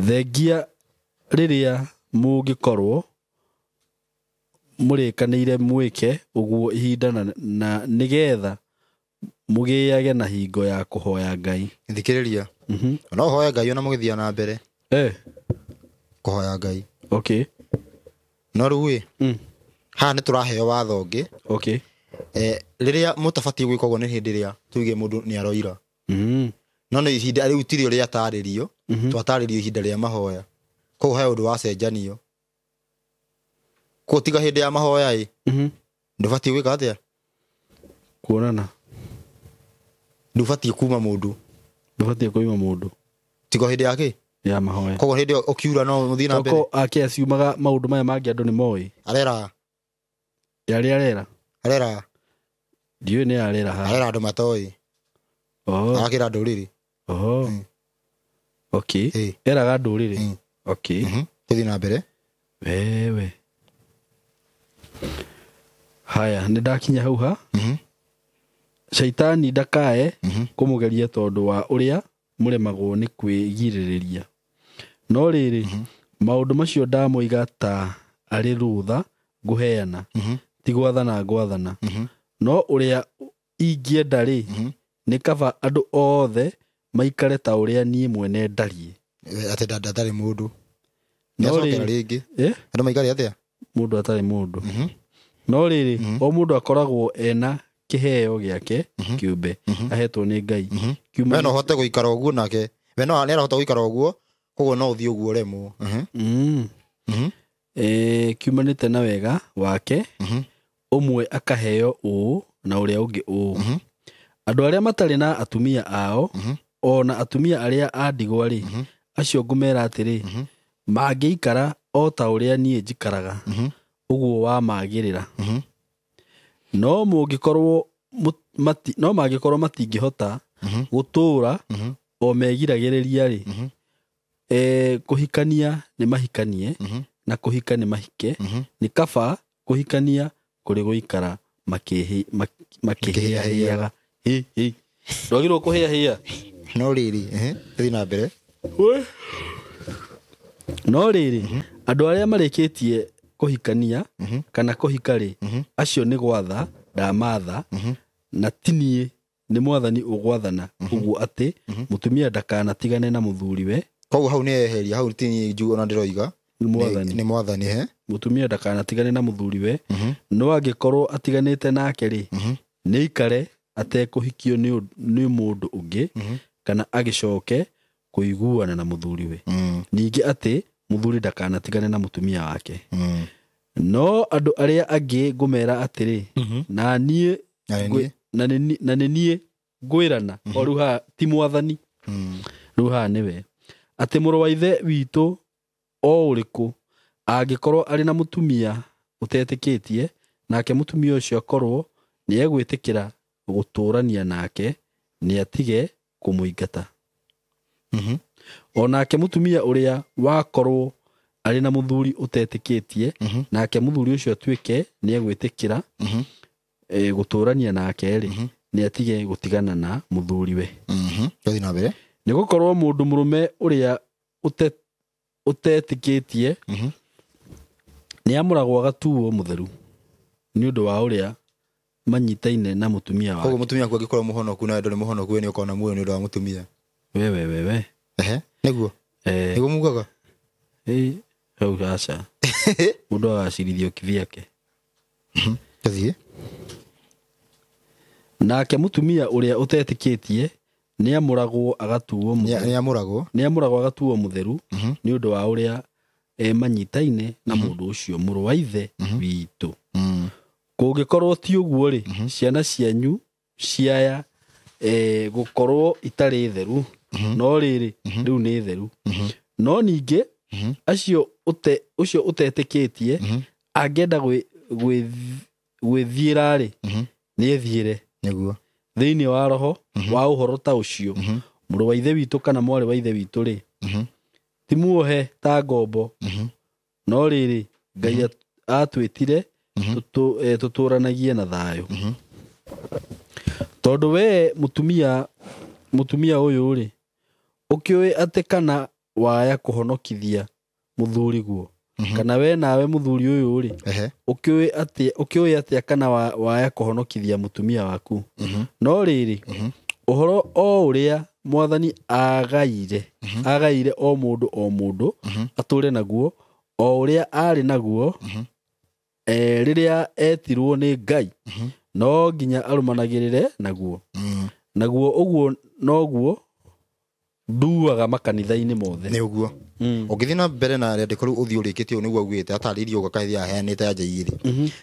thengia rĩrĩa mũngĩkorwo mũrĩkanĩire mwĩke ũguo ihinda na nĩgetha mũgĩage na hingo ya kũhoya Ngai. Thikĩrĩria no hoya Ngai ona mũgĩthia na mbere kũhoya Ngai. Okay. No rĩu haha nĩ tũraheo watho ũngĩ riria mutabatie gwika uguo ni hindi ria tuige mundu ni aroira no ni ihinda riu tiri ria tarĩrio twataririo ihinda ria mahoya ko he undu wa cenjanio ko tiga hindi ya mahoya ndubatie gwika atia kuonana ndubatie kuma mundu tiga hindi yake ya mahoya ko hindi okiura no muthii na mbere ko akiasiumaga maundu maya mangi andu ni moi arera ndiyo ni arera andu matoi akira nduriri okay eraga nduriri okay tuthii na mbere wewe haya ndakinya hau ha shaitani ndakae kumugeria tondu wa uria muremagwo ni kwigiririria no riri maundu macio ndamoiga ta ari rutha nguheana ti gwathana no uria ingienda ri ni kaba andu othe maikare ta uria nie mwene ndarie ati ndatari mundu no ringi andu maikare atia mundu atari mundu no riri o mundu akoragwo ena kiheo giake kiumbe ahetwo ni Ngai kiuma no hote guikara uguo nake we no arahota guikara uguo koguo no uthii uguo remwo kiumanite na wega wake umwe akaheo uu na uria ungi uu andu aria matari na atumia ao ona atumia aria a ndigwa ri acio ngumera atiri mangiikara o ta uria nie njikaraga uguo wa magirira no mungikorwo matingihota gutura o megiragiriria ri kuhikania ni mahikanie na kuhika ni mahike ni kaba kuhikania kuri guikara makihiahiaga ndwagirwo kuhiahia no riri tuthii na mbere no riri andu aria marikitie kuhikania kana kuhika ri acio ni gwatha ndamatha na tinie ni mwathani ugwathana uguo ati mutumia ndakanatigane na muthuriwe koguo hau ni eheria hau tini njugo ona ndiroiga ni mwathani mutumia ndakanatigane na muthuriwe no angikorwo atiganite nake ri ni ikare atekuhikio ni mundu ungi kana agicoke kuiguana na muthuriwe ningi ati muthuri ndakanatigane na mutumia wake no andu aria angi ngumera atiri na nie na nie ngwirana o ruha ti mwathani ruha niwe ati muru wa ithe witu o uriku angikorwo ari na mutumia utetikitie nake mutumia ucio akorwo ni egwitikira guturania nake ni atige kumuingata onake mutumia uria wakorwo ari na muthuri utetikitie nake muthuri ucio atuike ni egwitikira guturania nake ri ni atige gutigana na muthuriwe tuthii na mbere ni gukorwo mundu murume uria utetikitie ni amuragwo agatuo mutheru ni undu wa uria manyitaine na mutumia wake koguo mutumia kwa gikorwo muhonoku na ndo ni muhonoku we ni ukona muoyo ni undu wa mutumia wewe niguo niguo mugaga hau aca mundu agacirithio kithiake tuthii nake mutumia uria utetikitie ni amuragwo agatuo ni amuragwo agatuo mutheru ni undu wa uria manyitaine na mundu ucio muru wa ithe witu kungikorwo ti uguo ri ciana cianyu ciaya gukorwo itari theru no riri riu ni theru no ningi acio ucio utetikitie angenda gwithiira ri ni ethiire niguo thiini wa roho wa uhoro ta ucio muru wa ithe witu kana mwari wa ithe witu ri timuohe ta ngombo no riri Ngai atwitire tuturanagie na thayo tondu we mutumia uyu ri ukioi ati kana waya kuhonokithia muthuri guo kana we nawe muthuri uyu ri ukioi ati kana waya kuhonokithia mutumia waku no riri uhoro o uria mwathani agaire o mundu ature naguo o uria ari naguo riria etirwo ni Ngai no nginya arumanagirire naguo naguo uguo noguo nduaga makanitha-inĩ mothe nĩ ũguo ũngĩthiĩ na mbere na rĩandĩko rĩu ũthiĩ ũrĩkĩtie ũũ nĩguo augĩte atarĩirie ũgakaithia aheanĩte anja igĩrĩ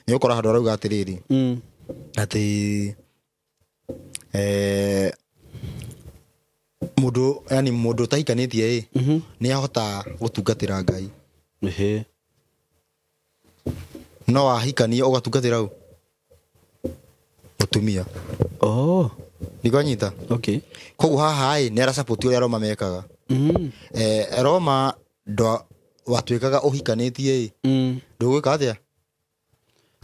nĩ ũkora handũ arauga atĩrĩrĩ atĩ mũndũ yani mũndũ ũtahikanĩtie nĩ ahota gũtungatĩra Ngai no wahikania ũgatungatĩra ũ mũtumia nĩkwanyita koguo haha nĩ arasapoti ũrĩa Roma mekaga Roma watuĩkaga ũhikanĩtie ndũgwĩka atĩa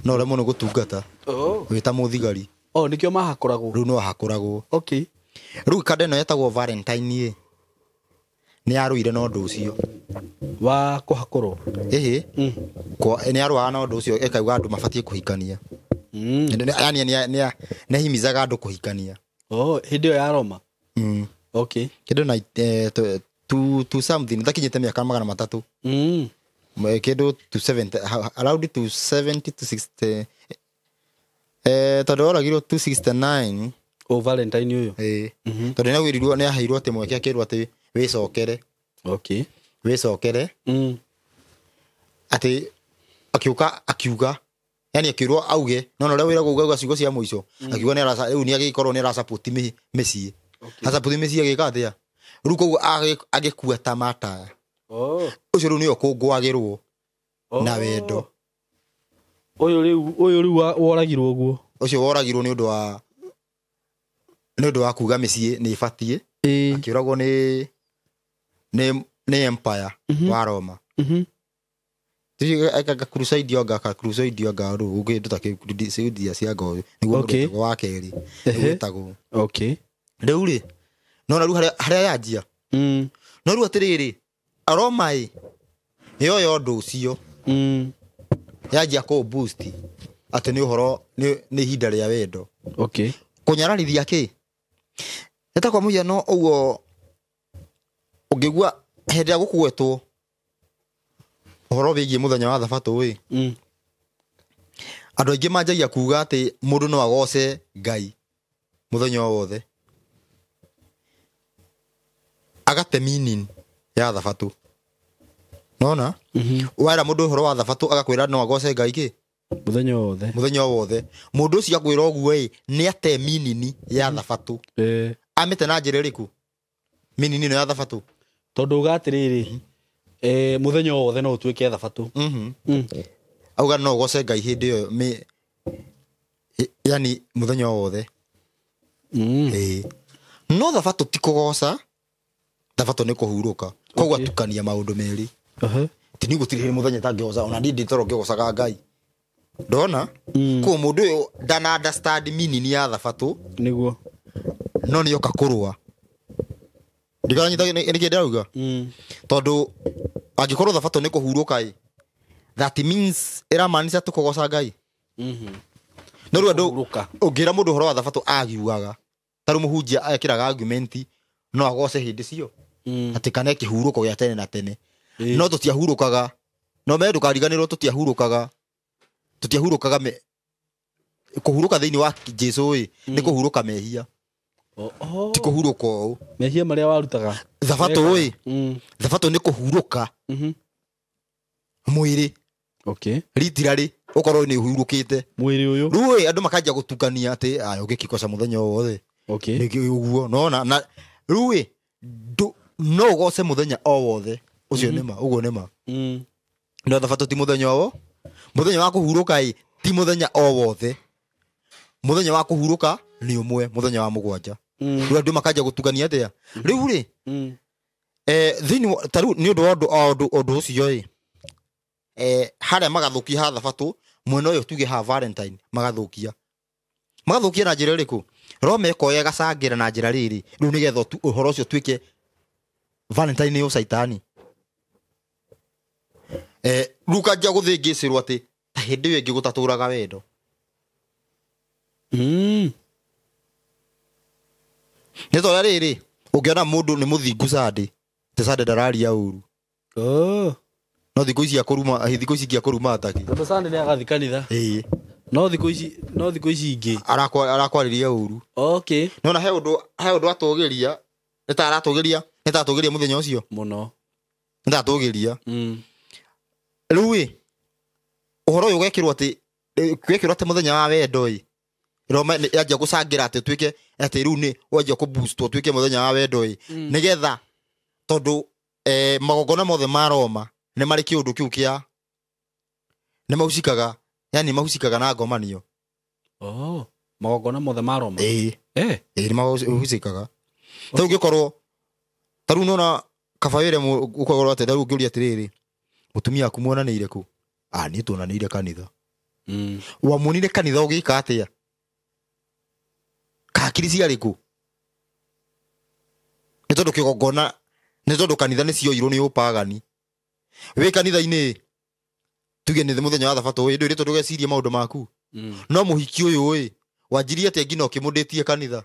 no ũremwo nĩ gũtungata wĩta mũthigari nĩkĩo mahakoragwo rĩu no hakoragwo rĩu kanda ĩno yetagwo Valentine nĩ yarũire na ũndũ ũcio wa kũhakorwo nĩ arũaga na ũndũ ũcio ekaigua andũ mabatiĩ kũhikania yani nĩ ahimizaga andũ kũhikania hĩndĩ ĩyo ya Roma kĩndũ na to something ndakinyĩte mĩaka 300 kĩndũ to 70 around to 70 to 60 tondũ oragirwo 269 Valentine ũyũ tondũ nĩagwĩrirwo nĩ aheirwo atĩ mweke akĩrwo atĩ wĩcokere atĩ akiuga yani akĩrwo auge no ũrĩa wĩragwo uga ciugo cia mũico akiuga rĩu nĩ agĩkorwo nĩ arasapoti mĩciĩ asapoti mĩciĩ agĩka atĩa rĩu koguo agĩkua ta mataya ũcio rĩu nĩyo kũngũagĩrwo na wendo ũyũ rĩu woragirwo ũguo ũcio woragirwo nĩ ũndũ wa kuga mĩciĩ nĩ ĩbatiĩ akĩũragwo nĩ empire wa Roma aka crusade yoga rĩu ũngĩ nduta kĩudia cia ngoyo nĩguo mũthenya wa kerĩ nĩgwĩtagwo rĩu rĩ nona rĩu harĩa yanjia no rĩu atĩrĩrĩ Roma yoyo ũndũ ũcio yanjia kũ boost atĩ nĩ ũhoro nĩ ihinda rĩa wendo kũnyararithia kĩ eta kwa mũhiano ũguo ũngĩgua hĩndĩ ya gũkuetwo ũhoro wĩgiĩ mũthenya wa thabatũ andũ aingĩ manjagia kuga atĩ mũndũ no agoce Ngai mũthenya wothe agate meaning ya thabatũ nona wera mũndũ ũhoro wa thabatũ agakwĩra no agoce Ngai kĩ mũthenya wothe mũndũ ũcio akwĩra ũguo nĩ ate meaning ya thabatũ amĩte na njĩra ĩrĩkũ meaning ĩno ya thabatũ tondũ ugatĩrĩrĩ mũthenya wothe no ũtuĩke thabatũ auga no ũgoce Ngai hĩndĩ ĩyo yani mũthenya wothe no thabatũ ti kũgoca thabatũ nĩ kũhurũka koguo atukania maũndũ merĩ ti nĩ gũtirĩ mũthenya tangĩgoca ona ndĩ toro ngĩgocaga Ngai ndona kwa mũndũ ũyũ ndana understand meaning ya thabatũ nĩguo no nĩ oka kũrũa ndiganyita nĩ kĩndĩ auga tondũ angĩkorwo thabatũ nĩ kũhurũka that means ĩramaanisha tũkũgoca Ngai no rĩu andũ ũngĩra mũndũ ũhoro wa thabatũ agiugaga tarĩ mũhunjia ekĩraga argument no agoce hĩndĩ cio atĩ kana kĩhurũko gĩa tene na tene no tũtiahurũkaga no me ndũkariganĩrwo tũtiahurũkaga kũhurũka thĩinĩ wa Jesũ nĩ kũhurũka mehia ti kũhurũka ũũ mehia marĩa warutaga thabatũ thabatũ nĩ kũhurũka mwĩrĩ literally ũkorwo nĩ ũhurũkĩte mwĩrĩ ũyũ rĩu andũ makanjia gũtukania atĩ ũngĩkĩgoca mũthenya wothe nĩ ũguo nona na rĩu no ũgoce mũthenya o wothe ũcio nĩ ma ũguo nĩ ma no thabatũ ti mũthenya wa kũhurũka ti mũthenya o wothe mũthenya wa kũhurũka nĩ ũmwe mũthenya wa mũgwanja rĩu andũ makanjia gũtukania atĩa rĩu rĩ thĩinĩ tarĩu nĩ ũndũ wa ũndũ ũcio harĩa magathũkia ha thabatũ mwena ũyũ tuge ha Valentine magathũkia na njĩra ĩrĩkũ Roma ĩkoya gacangĩra na njĩra rĩrĩ rĩu nĩgetha ũhoro ũcio tuĩke Valentine nĩ ũcaitani rĩu kanjia gũthĩngĩcĩrwo atĩ ta hĩndĩ ĩyo ĩngĩ gũtatũraga wendo nĩ torĩa rĩrĩ ũngĩona mũndũ nĩ mũthingu Sunday te Sunday ndararia ũru no thikũ ici ngĩa kũruma ataki tondũ Sunday nĩ agathi kanitha no thikũ ici ingĩ arakwariria uru okay nona he undu atugiria nitatugiria muthenya ucio muno nitatugiria riu uhoro uyu gwekirwo ati muthenya wa wendo Roma yaje gucangira ati twike ati riu ni waje ku boost twike muthenya wa wendo nigetha tondu magogona mothe ma Roma ni mari kiundu kiu kia ni mahucikaga yani mahucikaga na ngomanio magogona mothe ma Roma ni mahucikaga tau gikorwo taru nona kabawire ukorwo ati taru ngiuria atiriri mutumia aku muonaniire ku ni tuonaniire kanitha wamunire kanitha ugika atia kakirisi ariku ni tondu kigogona ni tondu kanitha ni cioirwo ni upagani we kanitha-ini tuge ni muthenya wa thabato ndu ri tondu geciria maundu maku no muhiki uyu wanjirie ati ngino kimunditie kanitha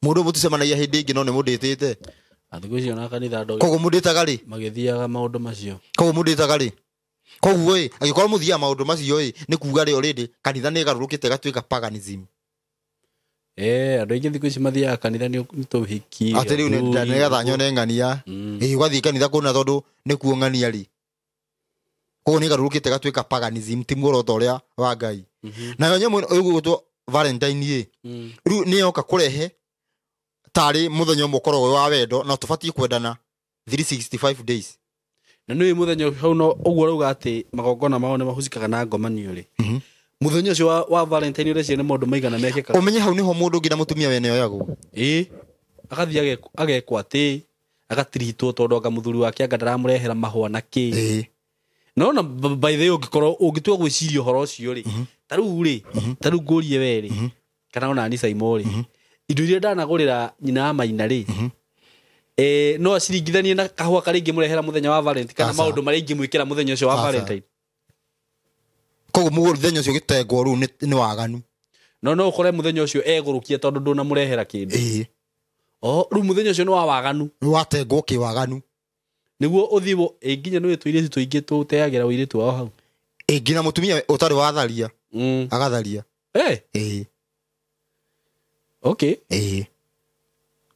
mundu mutucemanagia hindi ingi no ni munditite athigo cio na kanitha ndo koguo munditaga ri magithiaga maundu macio koguo munditaga ri koguo agikorwo muthia maundu macio ni kuga ri already kanitha ni garurukite gatuika paganism andu aingi thikũ ici mathiaga kanitha ni tuhiki ati riu ni gatha nyone ng'ania ugathii kanitha kuna tondu ni kuo ng'ania ri koguo ni garurukite gatuika paganism ti muoroto uria wa Ngai na yo nyamwe uyu gwitwo Valentine riu ni yoka kurehe tari muthenya mukoro wa wendo na tubatie kwendana 365 days na nĩ muthenya hau no uguo rauga ati magogona mao ni mahucikaga na ngomanio ri muthenya ucio wa Valentine urecia ni maundu maigana mekikaga umenye hau niho mundu ngina mutumia wene oyagwo agathia agekwa ati agatirihitwo tondu anga muthuri wake anga ndaramurehera mahua na ki no by the way ungitua gwiciria horo ucio ri taru ngurie we ri kana ona ni Saimo ri indo iria ndanagurira nyina Maina ri no aciringithanie na kahua kari ngimurehera muthenya wa Valentine kana maundu mari ngimwikira muthenya ucio wa Valentine koguo muthenya ucio gitengwo ru ni waganu no ukore muthenya ucio egurukie tondu nduna murehera kindu ru muthenya ucio ni wa waganu ni watengwo ki waganu niguo uthiwo nginya ni twire tuingi tuteagira uire tu hau nginya mutumia utari watharia agatharia okay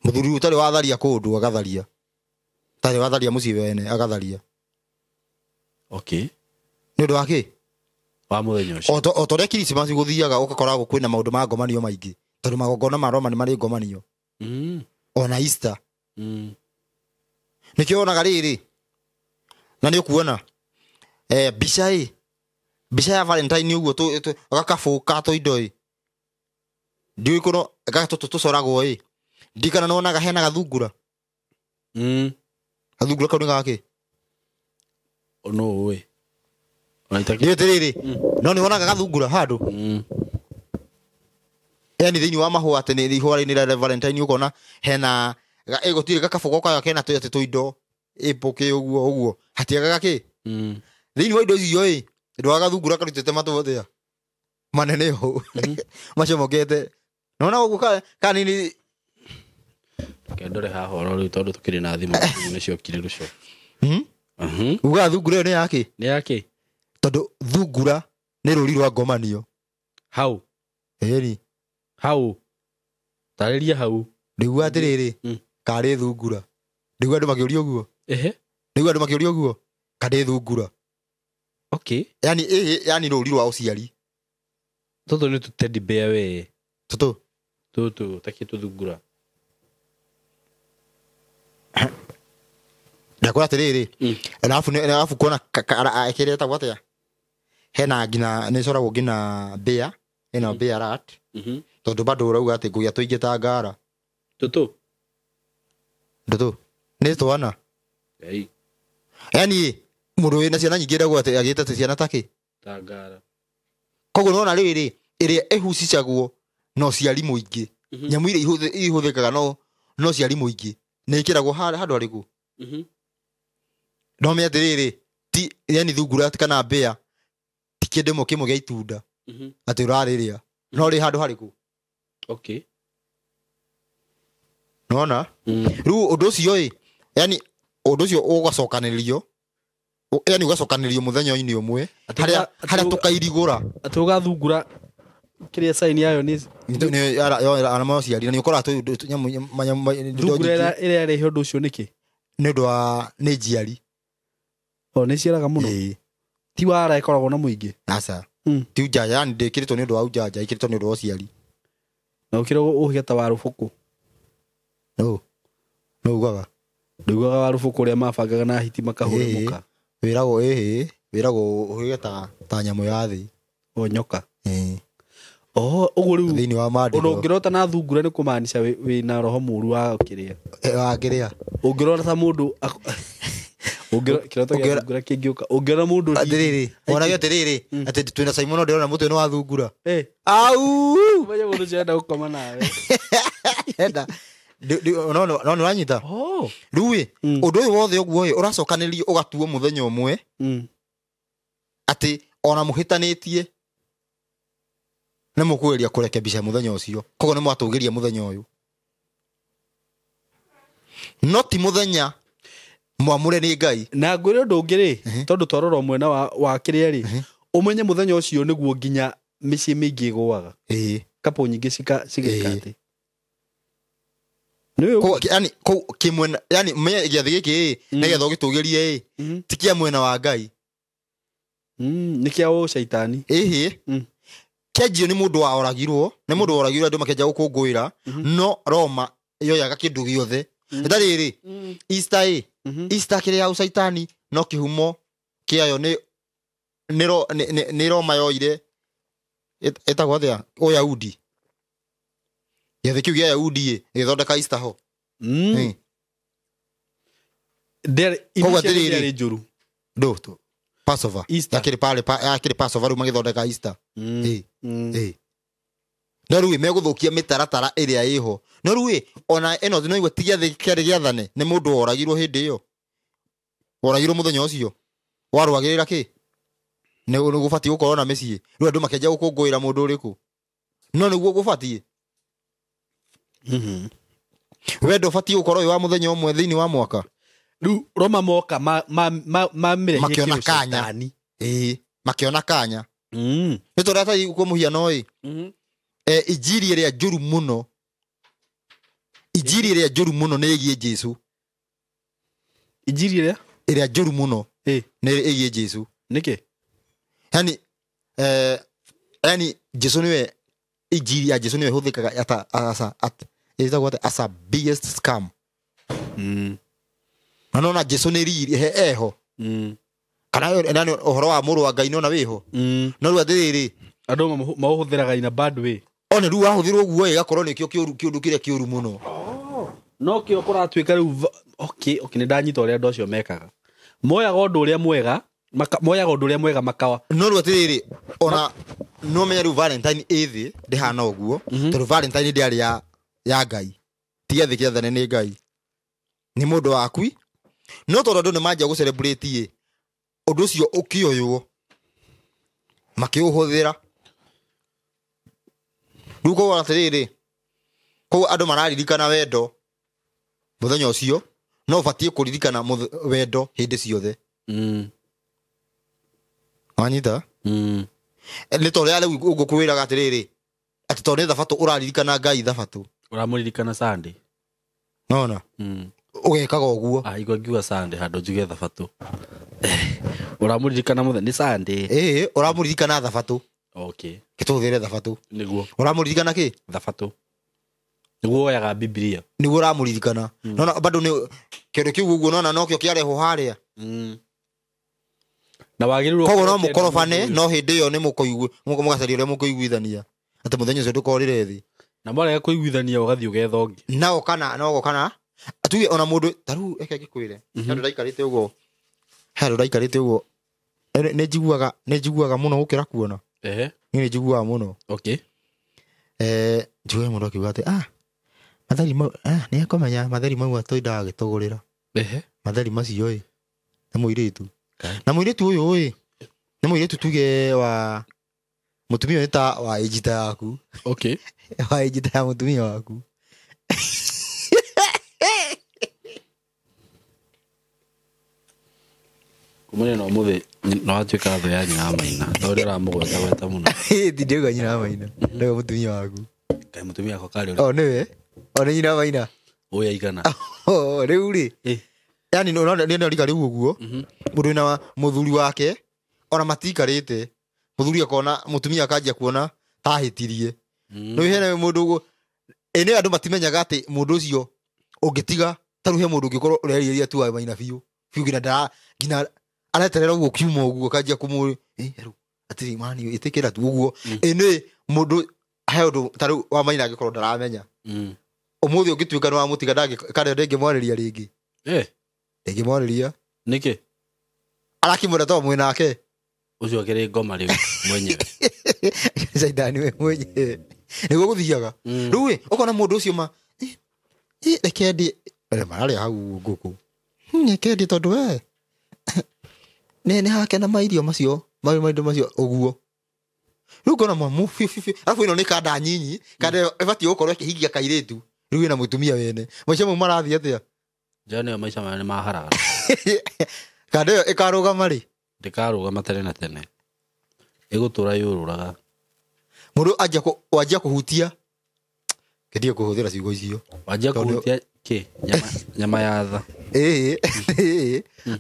muthuri utari watharia kundu agatharia tari watharia mucii wene agatharia okay ni ndu waki wa muthenya ucio o tore Christmas guthiaga ugakoragwo kwina maundu ma ngomanio maingi tondu magogona ma Roma ni mari ngomanio ona Easter nikio onaga riri na ni ukuona bica ya Valentine uguo agakabuka to indoi ndiu ikono agatutucoragwo ndikana nonaga hena gathungura gathungura kau ni gake no we ni tiriri no ni wonaga gathungura handu yani thiini wa mahua ati ni ihwa-ini la Valentine ukona hena egotire gakabuka kayo kena to indo ipoke uguo hatiaga gaki thiini wa indo icio ndu agathungura karutete matothea manene ho macomokete nona uguo kanini kendore ha horo ri tondu tukiri na thimu ni ciokire ruco uga thungura ni yake tondu thungura ni ruri rwa ngomanio hau hau tariria hau ndigua atiriri kari thungura ndigua andu makiuria uguo ndigua andu makiuria uguo kari thungura okay yani ruri rwa uciari toto ni tu teddy bear we toto takitu thungura ndakora atiriri alafu kuona akireta gwatia hena ngina ni coragwo ngina bear eno bear rat tondu bado urauga ati nguya tuingi ta ngara toto ni twana yani mundu wina ciana nyingi ndagwo ati agite ciana taki ta ngara koguo nona riri iria ehucicagwo no ciari muingi nyamu iria ihuthikaga no ciari muingi ni ikiragwo handu ariku no me atiriri ti yani thungura kana bear ti kindu kimwe gia itunda ati urariria no ri handu hariku okay nona riu undu ucio yani undu ucio ugacokaniririo yani ugacokanĩrio mũthenya-inĩ ũmwe harĩa tũkairigũra atĩ ũgathungura kĩrĩa sign yayo nĩ arama ya ũciari na nĩ ũkoraga thungura ĩrĩa ĩrehe ũndũ ũcio nĩkĩ nĩ ũndũ wa nĩ njiari nĩ ciaraga mũno ti wara ĩkoragwo na mũingĩ aca ti ũjanja yani ndĩkĩrĩtwo nĩ ũndũ wa ũjanja ĩkĩrĩtwo nĩ ũndũ wa ũciari na ũkĩrwo ũhĩgata wa rũbũkũ no ugaga ndũigaga wa rũbũkũ ũrĩa mabangaga na hiti makahũrũka wĩragwo ũhĩgata ta nyamũ ya thĩ nyoka ũguo rĩu thĩinĩ wa mandĩko ũndũ ũngĩrota na thungura nĩ kũmaanisha wĩna roho mũru wa kĩrĩa ũngĩrora ta mũndũ ũngĩona mũndũ atĩrĩrĩ onagio atĩrĩrĩ atĩ twĩna Simon ndĩrona mũtwe nĩ wa thungura menya mũndũ cirenda gũkoma nawe no nĩwanyita rĩu ũndũ ũyũ wothe ũguo ũracokanĩrio ũgatuo mũthenya ũmwe atĩ ona mũhĩtanĩtie nĩ mũkũgeria kũrekebisha mũthenya ũcio koguo nĩ mwatũgĩria mũthenya ũyũ no ti mũthenya mwamũre nĩ Ngai na ngwĩre ũndũ ũngĩ rĩ tondũ twarora mwena wa kĩrĩa rĩ ũmenye mũthenya ũcio nĩguo nginya mĩciĩ mĩingĩ ĩgũaga kapo nyingĩ cigeka atĩ yani kĩmwena yani menye gĩathĩ gĩkĩ nĩgetha ũgĩtũgĩrie ti kĩa mwena wa Ngai nĩ kĩa ũcaitani kĩanjio nĩ mũndũ woragirwo andũ makĩanjia gũkũngũĩra no Roma yoyaga kĩndũ gĩothe ndarĩrĩ Easter kĩrĩ ya ũcaitani no kĩhumo kĩayo nĩ Roma yoire etagwo atĩa Ũyahudi gĩathĩ kĩu gĩa Yahudi gĩthondeka Easter ho koguo atĩrĩrĩ njũru Passover yakĩrĩ Passover rĩu magĩthondeka Easter no rĩu megũthũkia mĩtaratara ĩrĩa ĩho no rĩu ona ĩno no igua ti gĩathĩ kĩarĩ gĩathane nĩ mũndũ woragirwo hĩndĩ ĩyo woragirwo mũthenya ũcio warũagĩrĩra kĩ nĩ gũbatiĩ gũkorwo na mĩciĩ rĩu andũ makĩanjia gũkũngũĩra mũndũ ũrĩkũ no nĩguo gũbatiĩ wendo ũbatiĩ gũkorwo wa mũthenya ũmwe thĩinĩ wa mwaka rĩu Roma moka makĩona kanya makĩona kanya nĩ tondũ atari kwa mũhiano injiri ĩrĩa njũru mũno nĩ ĩgiĩ Jesũ injiri ĩrĩa njũru mũno nĩ ĩgiĩ Jesũ nĩkĩ yani Jesũ nĩwe injiri ya Jesũ nĩwe ĩhũthĩkaga as a biggest scam na nona Jesũ nĩ riri eho kana ũhoro wa mũrũ wa Ngai nona wĩho no rĩu atĩrĩrĩ andũ maũhũthĩraga in a bad way one rĩu wahũthĩrwo ũguo ĩgakorwo nĩkĩo kĩũndũ kĩrĩa kĩũru mũno no kĩo kũratuĩka rĩu nĩ ndanyita ũrĩa andũ acio mekaga moyaga ũndũ ũrĩa mwega makawa no rĩu atĩrĩrĩ ona no menya rĩu Valentine ĩthĩ ndĩhana ũguo tondũ Valentine ndĩarĩ ya Ngai ti gĩathĩ kĩathane nĩ Ngai nĩ mũndũ wakui no tondũ andũ nĩ manjia gũcelebrate ũndũ ũcio ũkĩoywo makĩũhũthĩra rĩu koguo atĩrĩrĩ koguo andũ mararirikana wendo mũthenya ũcio no ũbatiĩ kũririkana wendo hĩndĩ ciothe wanyita nĩ tondũ rĩu ũgũkwĩraga atĩrĩrĩ atĩ tondũ nĩ thabatũ ũraririkana Ngai thabatũ ũramũririkana Sunday nona ũgekaga ũguo igua ngiuga Sunday handũ njuge thabatũ ũramũririkana mũthenya nĩ Sunday ũramũririkana thabatũ gĩtũhũthĩre thabatũ nĩguo ũramũririkana kĩ thabatũ nĩguo woyaga Biblia nĩguo ũramũririkana nona bado nĩ kĩndũ kĩu ũguo nona no kĩo kĩarehwo harĩa na wagĩrĩirwo koguo no mũkorobane no hĩndĩ ĩyo nĩ mũgacaria ũrĩa mũkũiguithania atĩ mũthenya ũcio ndũkorĩre thĩ na mwarega kũiguithania ũgathiĩ ũgetha ũngĩ no kana atuge ona mũndũ tarĩu eke ngĩkwĩre handũ ndaikarĩte ũguo nĩ njiguaga mũno gũkĩra kuona niĩ nĩ njiguaga mũno njiguaga mũndũ akiuga atĩ mathari mau nĩ akũmenya mathari mau atũindaga agĩtũgũrĩra mathari macio nĩ mũirĩtu na mũirĩtu ũyũ nĩ mũirĩtu tuge wa mũtumia nĩ ta wa ĩnjita yaku wa ĩnjita ya mũtumia waku kumene no muthe no atuika tho ya nyina maina ndo ra mugweta muno Ndiga nyina maina ndio mutumia waku kai mutumia ko kali niwe nyina maina oya igana riu ri yani no ndio rika riu uguo mundu na muthuri wake ona matikarite muthuri akona mutumia akanjia kuona tahitirie no hene mundu ene andu matimenyaga ati mundu ucio ungitiga taruhe mundu ngikorwo ureriria tu wa maina biu gina da gina areterera uguo kiuma uguo kanjia kumu ru atiri mani itikira tu uguo ene mundu hayo taru wa maina ngikorwo ndaramenya umuthi ungituika no wa mutiga ndagi kare ndenge mwariria ringi ndenge mwariria niki arakimura to mwinake ucio akiri ngoma riu mwenyewe Zaidani we mwenyewe nigo guthiaga riu ukona mundu ucio ma rekendi marari hau nguku rekendi tondu we ne hake na mairio macio maindo macio uguo riu kona mamu afu ino ni kada nyinyi kada ebati ukorwo kihigia kairetu riu na mutumia wene maica mu marathi atia jane maica mane maharaga kada ikaruga mari ndikaruga matare na tene igutura yururaga mundu wajia kuhutia kedio kuhuthira ciugo icio wajia kuhutia ki nyama ya tha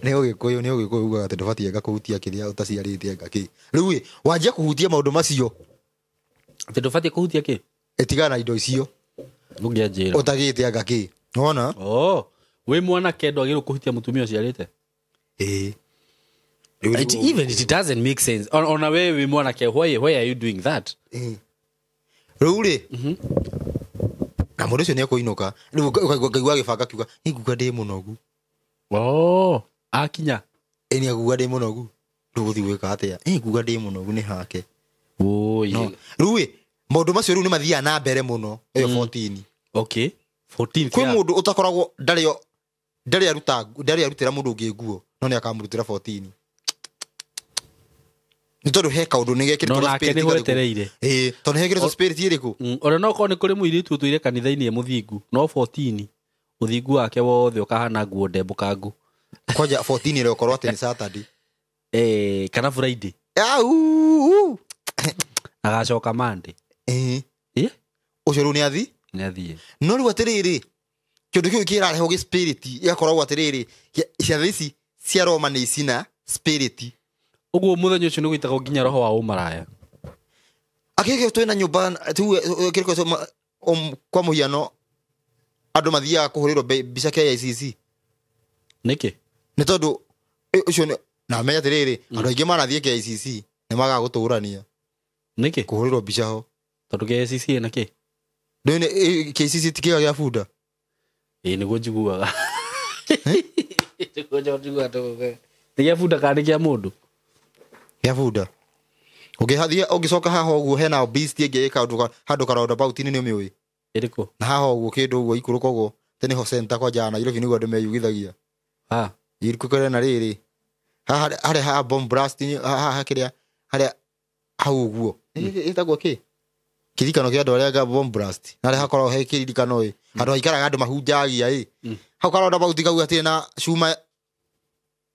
ne ogikuyu uga ati ndubati anga kuhutia kiria utaciarite anga ki riu wajia kuhutia maundu macio ati ndubati kuhutia ki etigana indo icio nugia njira utagite anga ki wona we mwana kendo agiru kuhutia mutumia uciarite even it doesn't make sense on a way we mwana ke why are you doing that riu na mundu ucio ne kuinuka riu kaigua gibanga kiuga iguga ndi munogu akinya eni aguga ndi munogu nduguthi gwika atia iguga ndi munogu ni hake riu maundu macio riu ni mathia na mbere muno eyo 14 okay 14 kwi mundu utakoragwo ndari arutira mundu ungi nguo no ni akamurutira 14 ni tondu he kaundu ni gekire to spirit ni gwetereire tondu he gekire spirit iriku ora no ko ni kuri muiritu tuire kanitha-ini e muthingu no 14 uthingu wake wothe ukahana nguo ndembukangu koja 14 ile ukorwo ati ni Saturday kana Friday agacoka Monday ucio ru ni athie no ru atiriri kindu kiu kirareho gi spirit igakorwo atiriri cia ici cia Roma ni cina spirit uguo muthenya ucio ni gwitaga nginya roho wa umaraya akike twina nyumba tu kiriko kwa muhiano andu mathia kuhurirwo bica kia ICC niki ni tondu ucio na menya tiriri andu aingi marathie kia ICC ni maga guturania niki kuhurirwo bica ho tondu kia ICC na ki ndone KCC tikiga gia bunda niguo njiguaga tigia bunda kandi kia mundu ya bunda ugihathia ugicoka haha uguo hena beast ingi handu karoda about ni miui iriko na haha uguo kindu uguo ikuruka uguo tene ho center kwa jana Nairobi niguo andu meyugithagia iriku kare na riri haha bomb blast haha kiria haria hau uguo itagwo ki kirikano kia andu aria ga bomb blast na haria hakorwo he kirikano andu aikaraga andu mahunjagia hau karoda about gau ati na cuma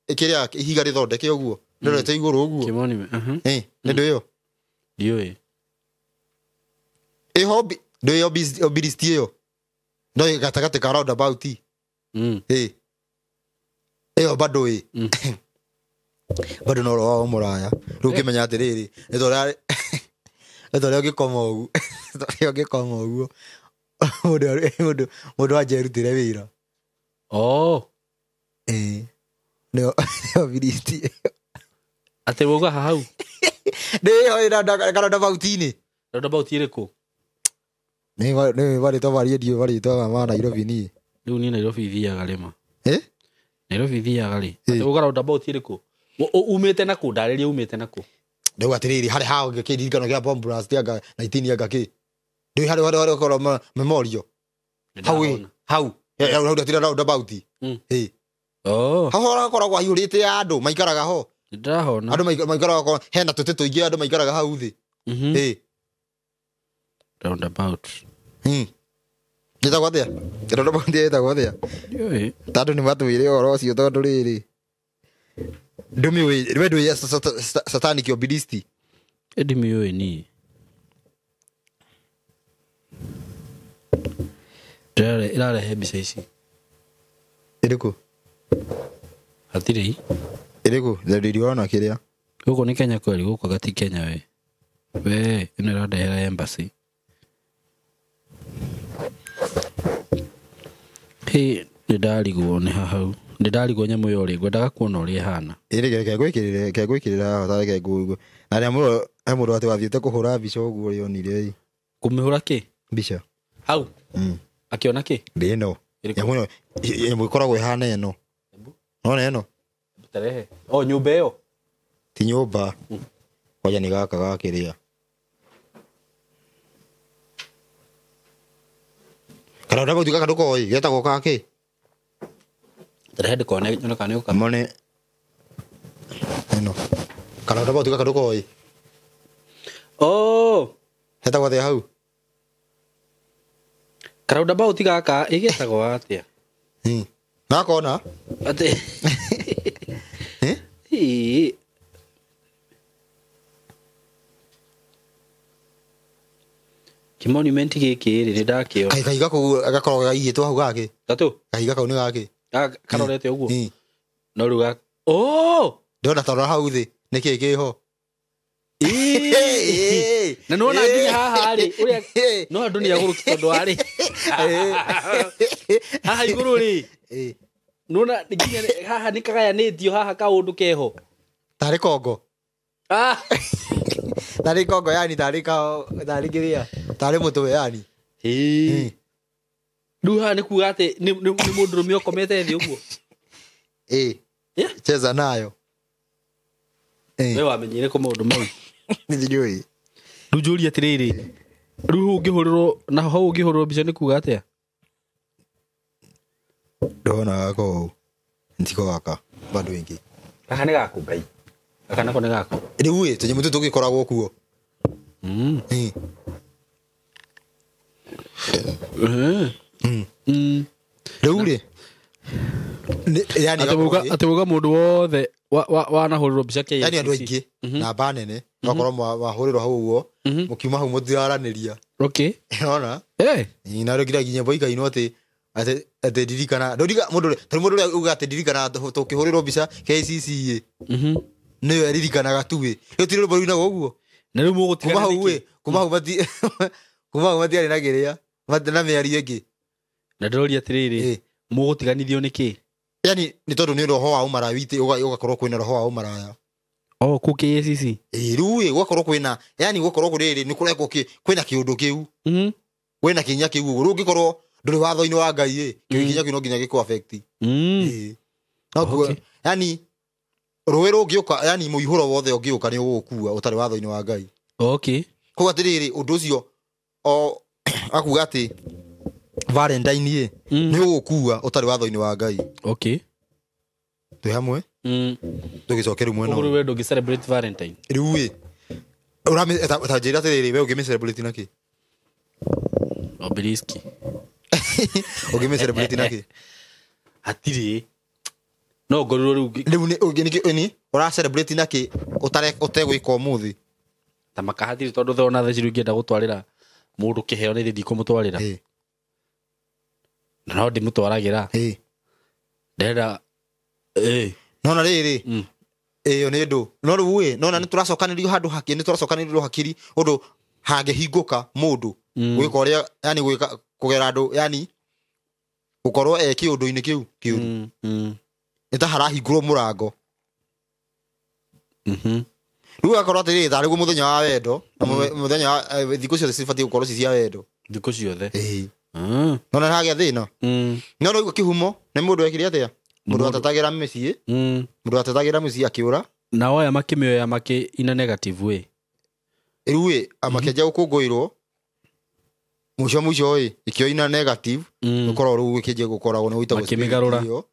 ikiria ihiga rithondeke uguo ndorete iguru uguo kimoni ndio yo dio hobby ndio yo obiristi yo ndio gatagate ka round about bado bado no ro muraya rukimenya atiriri etoria gikoma ugu etoria gikoma ugu mundu ajerutire wira ndio obiristi ate woga hau ndio ina round about ni round about iriku ni bari to bari ndio bari to ma Nairobi ni riu ni Nairobi thiaga rima Nairobi thiaga ri ate woga round about iriku umite na ku ndariria umite na ku ndio atiriri hari hao ngikirikano kia bomb blast anga 19 anga ki ndio hari ko memorial hau atira round about hahora koragwo aiyurite andu maikaraga ho ndirahona andu maikaraga hena tuti tuingi andu maikaraga hau thi round about nitagwa atia round about nitagwa atia tandu ni matuire oro cio tondu riri ndumi we do ya satanic obedience Edimi we ni Ila hebica ici iriku hatirĩ iriku ndiriona kiria gũkũ nĩ Kenya kweli gũkũ gati Kenya we ĩno ĩrandehera embassy nĩndarigwo nĩ hahau nĩndarigwo nyamũ yo rĩ ngwendaga kuona ũrĩa ĩhana kegwĩkĩrĩra hotare kegũguo na rĩa mũndũ atĩ wathiĩte kũhũra mbica ũguo ũrĩonire kũmĩhũra kĩ mbica hau akĩona kĩ ndĩno nyamũ ĩno ĩkoragwo ĩhana ĩno nona ĩno tarehe nyũmba ĩyo ti nyũmba kwaja nĩ gaka gakĩrĩa kana ndagũtuĩka gaka ndũkoĩ getagwo kakĩ tarehe ndĩkone nyone kana nĩũka mone ĩno kana ndagũtuĩka gaka ndũkoĩ hetagwo atĩa hau roundabout gaka ĩgetagwo atĩa nakona atĩ kimonument gĩkĩ rĩ nĩndakĩona kahiga kũu agakorwo gaigĩtwo hau gakĩ tatũ kahiga kau nĩ gakĩ karorete ũguo no rĩu ndona tondũ hau thĩ nĩkĩĩ kĩho na nona nginya haha rĩ ũrĩa no andũ nĩ agũrũki tondũ arĩ haha igũrũ rĩ nona nginya haha nĩ kagayanĩtio haha kaũndũ keho tarĩ kongo tarĩ kongo yani tarĩ kĩrĩa tarĩ mũtwe yani rĩu haha nĩ kuga atĩ nĩ mũndũrũme ũkomete thĩ ũguo cheza nayo we wamenyire kũ maũndũ mau nĩnjũĩ rĩu njũria atĩrĩrĩ rĩu ũngĩhũrĩrwo na hau ũngĩhũrĩrwo mbica nĩ kuga atĩa ndona gaka ũũ ntiko gaka bado ingĩ gaka nĩ gaku ngai gaka nako nĩ gaku rĩu tũnyamũ tũtũ tũgĩkoragwo kuo rĩu rĩ atĩ uga mũndũ wothe wanahũrĩrwo mbica kĩa yani andũ aingĩ namba nene wakorwo mahũrĩrwo hau ũguo mũkiuma hau mũtiraranĩria ona na rĩu nginya nyĩmbo ikainwo atĩ ndirikana mũndũ ũrĩa uga atĩ ndirikana tũkĩhũrĩrwo mbica KCC nĩyo eririkanaga tuĩ rĩu ti rwĩmbo ruinaga ũguo na rĩu mũgũtiga kuma hau matiarĩ na kĩrĩa na mĩario ĩngĩ na ndĩroria atĩrĩrĩ mũgũtiganithio nĩkĩ yani nĩ tondũ nĩ roho wa ũmaraya witĩ ũgakorwo kwĩna roho wa ũmaraya kũ KCC rĩu gũgakorwo kwĩna yani gũgakorwo kũrĩrĩ nĩ kũrekwo kwĩna kĩũndũ kĩu kwĩna kinya kĩu ũguo rĩu ũngĩkorwo ndũrĩ watho-inĩ wa Ngai kinya kĩu no nginya gĩkũ affect yani rũĩ rũngĩũka yani mũihũro wothe ũngĩũka nĩ ũgũkua ũtarĩ watho-inĩ wa Ngai koguo atĩrĩrĩ ũndũ ũcio akuga atĩ Valentine nĩ ũgũkua ũtarĩ watho-inĩ wa Ngai twĩ hamwe tũgĩcoke rĩu mwena ũguo ndũngĩ celebrate Valentine rĩu ũtanjĩra atĩrĩrĩ we ũngĩmĩ celebrate nakĩ obeliski ũngĩmĩ celebrate nakĩ hatirĩ no ngorĩrwo rĩu ũra celebrate nakĩ ũtegwĩka ũmũthĩ ta makahatirĩ tondũ thona theci rĩu ngĩenda gũtwarĩra mũndũ kĩheo nĩ thĩthi kũmũtwarĩra na no ndĩmũtwaragĩra ndĩrenda nona rĩrĩ ĩyo nĩ ndũ no rĩu nona nĩ tũracokanĩrio handũ hakĩ nĩ tũracokanĩrio hakiri ũndũ hangĩhingũka mũndũ gwĩka ũrĩa yani gwĩka kũgera andũ yani gũkorwo kĩũndũ-inĩ kĩu kĩũru nĩ ta harahingũrwo mũrango rĩu ũgakorwo atĩrĩrĩ tarĩ guo mũthenya wa wendo na mũthenya thikũ ciothe cibatiĩ gũkorwo ci cia wendo thikũ ciothe nona nĩhagĩa thĩna no rĩu kĩhumo nĩ mũndũ ekire atĩa mũndũ atetagĩra mũciĩ akĩũra na oya makĩmĩoya makĩina negative way rĩu makĩanjia gũkũngũĩrwo mũico ikĩoina negative gũkorwo rĩu gĩkĩnjia gũkoragwo nĩ gũitagwo makĩmĩgarũra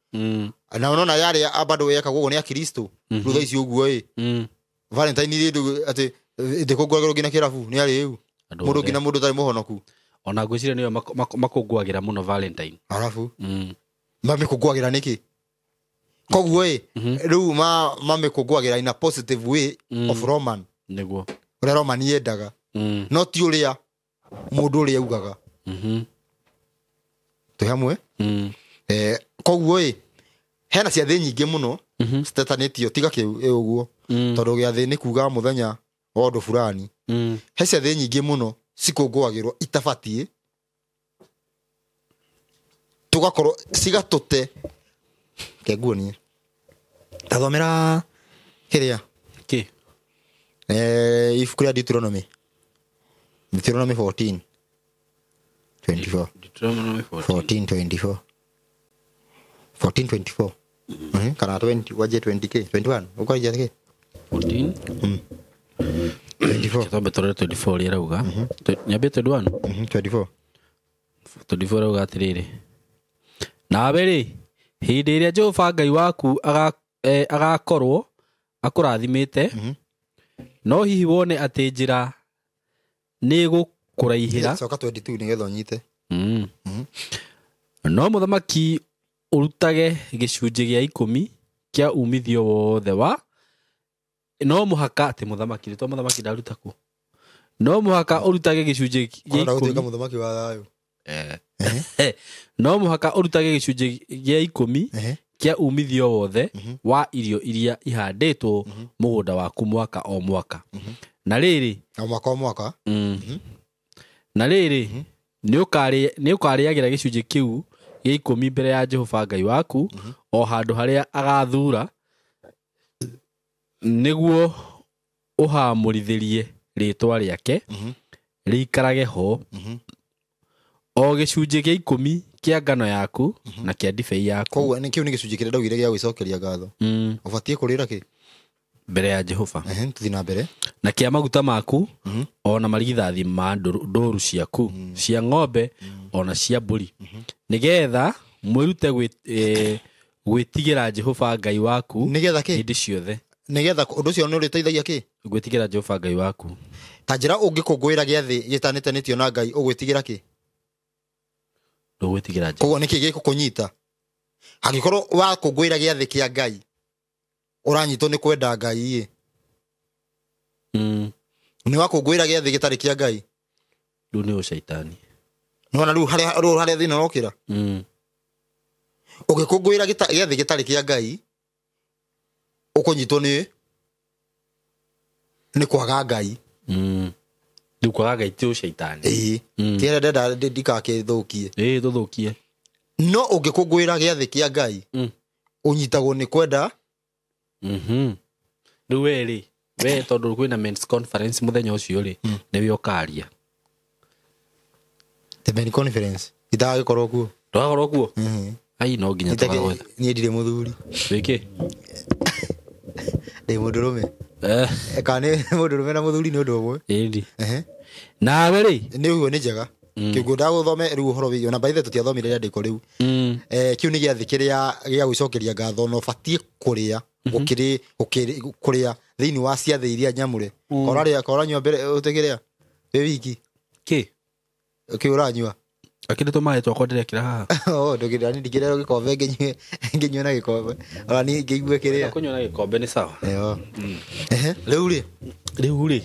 na nona yarĩa bado yekagwo ũguo nĩ akristo rĩu thaa ici ũguo Valentine rĩ atĩ ndĩkũngũagĩrwo nginya kĩrabu nĩ arĩ rĩu mũndũ nginya mũndũ tarĩ mũhonoku ona ngwĩciria nĩyo makũngũagĩra mũno Valentine arabu mamĩkũngũagĩra nĩkĩ koguo riu mamikungwagira in a positive way of Roman niguo uria Roman yendaga no ti uria mundu uria ugaga tu hamwe koguo hena ciathĩ nyingĩ mũno citetanĩtio tiga kĩu ũguo tondũ gĩathĩ nĩ kuga mũthenya wa ũndũ fulani he ciathĩ nyingĩ mũno cikũngũagĩrwo itabatiĩ tugakorwo cigatũte kenguonie tathomera kĩrĩa ibuku rĩa Deuteronomy 14 24 14:24 kana 20 waje 20k 21 uko je 14 24 kitambe tore 24 irauga nyambe 21 24 rauga atiriri nawe ri hindi iria Jehova Ngai waku agakorwo akurathimite no hihi wone ati njira ni gukuraihira soka 22 nigetha nyite no muthamaki urutage gicunjĩ gĩa 10 kia umithio wothe wa no muhaka ati muthamaki to muthamaki ndaruta ku no muhaka urutage gicunjĩ gĩa 10 muthamaki wa thayo no muhaka urutage gicunjĩ gĩa 10 kia umithio wothe wa irio iria ihandĩtwo mũgũnda waku mwaka o mwaka na rĩrĩ o mwaka na rĩrĩ nĩ ũkarĩagĩra gĩcunjĩ kĩu gĩa 10 mbere ya Jehova Ngai waku o handũ harĩa agathura nĩguo ũhamũrithĩrie rĩtwa rĩake rĩikarage ho o gĩcunjĩ gĩa 10 kia ngano yaku na kia ndibei yaku koguo nĩ kĩu nĩ gĩcunjĩ kĩrĩa ndaugire gĩa gwĩcokeria ngatho ũbatiĩ kũrĩra kĩ mbere ya Jehova tuthi na mbere na kia maguta maku ona marigithathi ma ndũru ciaku cia ng'ombe ona cia mbũri nigetha mwĩrute gwĩtigĩra Jehova Ngai waku nigetha kĩ hĩndĩ ciothe nigetha ũndũ ũcio nĩ ũrĩteithagia kĩ gwĩtigĩra Jehova Ngai waku ta njĩra ũngĩkũngũĩra gĩathĩ gĩtanĩtanĩtio na Ngai ũgwĩtigĩra kĩ ndũgwĩtigĩra Jehova koguo nĩkĩ gĩkũkũnyita angĩkorwo wakũngũĩra gĩathĩ kĩa Ngai ũranyitwo nĩ kwenda Ngai nĩ wakũngũĩra gĩathĩ gĩtarĩ kĩa Ngai rĩu nĩ ũcaitani nona rĩu harĩa thĩna ũrokĩra ũgĩkũngũĩra gĩathĩ gĩtarĩ kĩa Ngai ũkũnyitwo nĩ kwaga Ngai rĩu kwaga Ngai ti ũcaitani kĩrĩa ndenda ndikakĩthũkie tũthũkie no ũngĩkũngũĩra gĩathĩ kĩa Ngai ũnyitagwo nĩ kwenda rĩu we tondũ kwĩna men's conference mũthenya ũcio rĩ nĩwe ũkaria the men's conference itagĩkorwo kuo ndagakorwo kuo ai no nginya tũgagwetha niĩ ndirĩ mũthuri wĩkĩ ndĩ mũndũrũme kana nĩ mũndũrũme na mũthuri nĩ ũndũ ũmwe ĩndi nawe rĩ nĩ ũguo nĩ njega kĩguo ndagũthome rĩu ũhoro wĩgiĩ ona by the way tũtiathomire rĩandĩko rĩu kĩu nĩ gĩathĩ kĩrĩa gĩa gwĩcokeria ngatho na ũbatiĩ kũrĩa kũrĩa thĩinĩ wa ciathĩ iria nyamũre koranyua mbere ũtegĩrĩa wĩ wiki kĩ ũranyua akĩrĩ tũmaĩ twakwa ndĩrekĩra haha ndũkĩrani ndikĩrero gĩkombe ngĩnyue na gĩkombe ona niĩ ngĩigue kĩrĩa kũnyua na gĩkombe nĩ sawa rĩu rĩ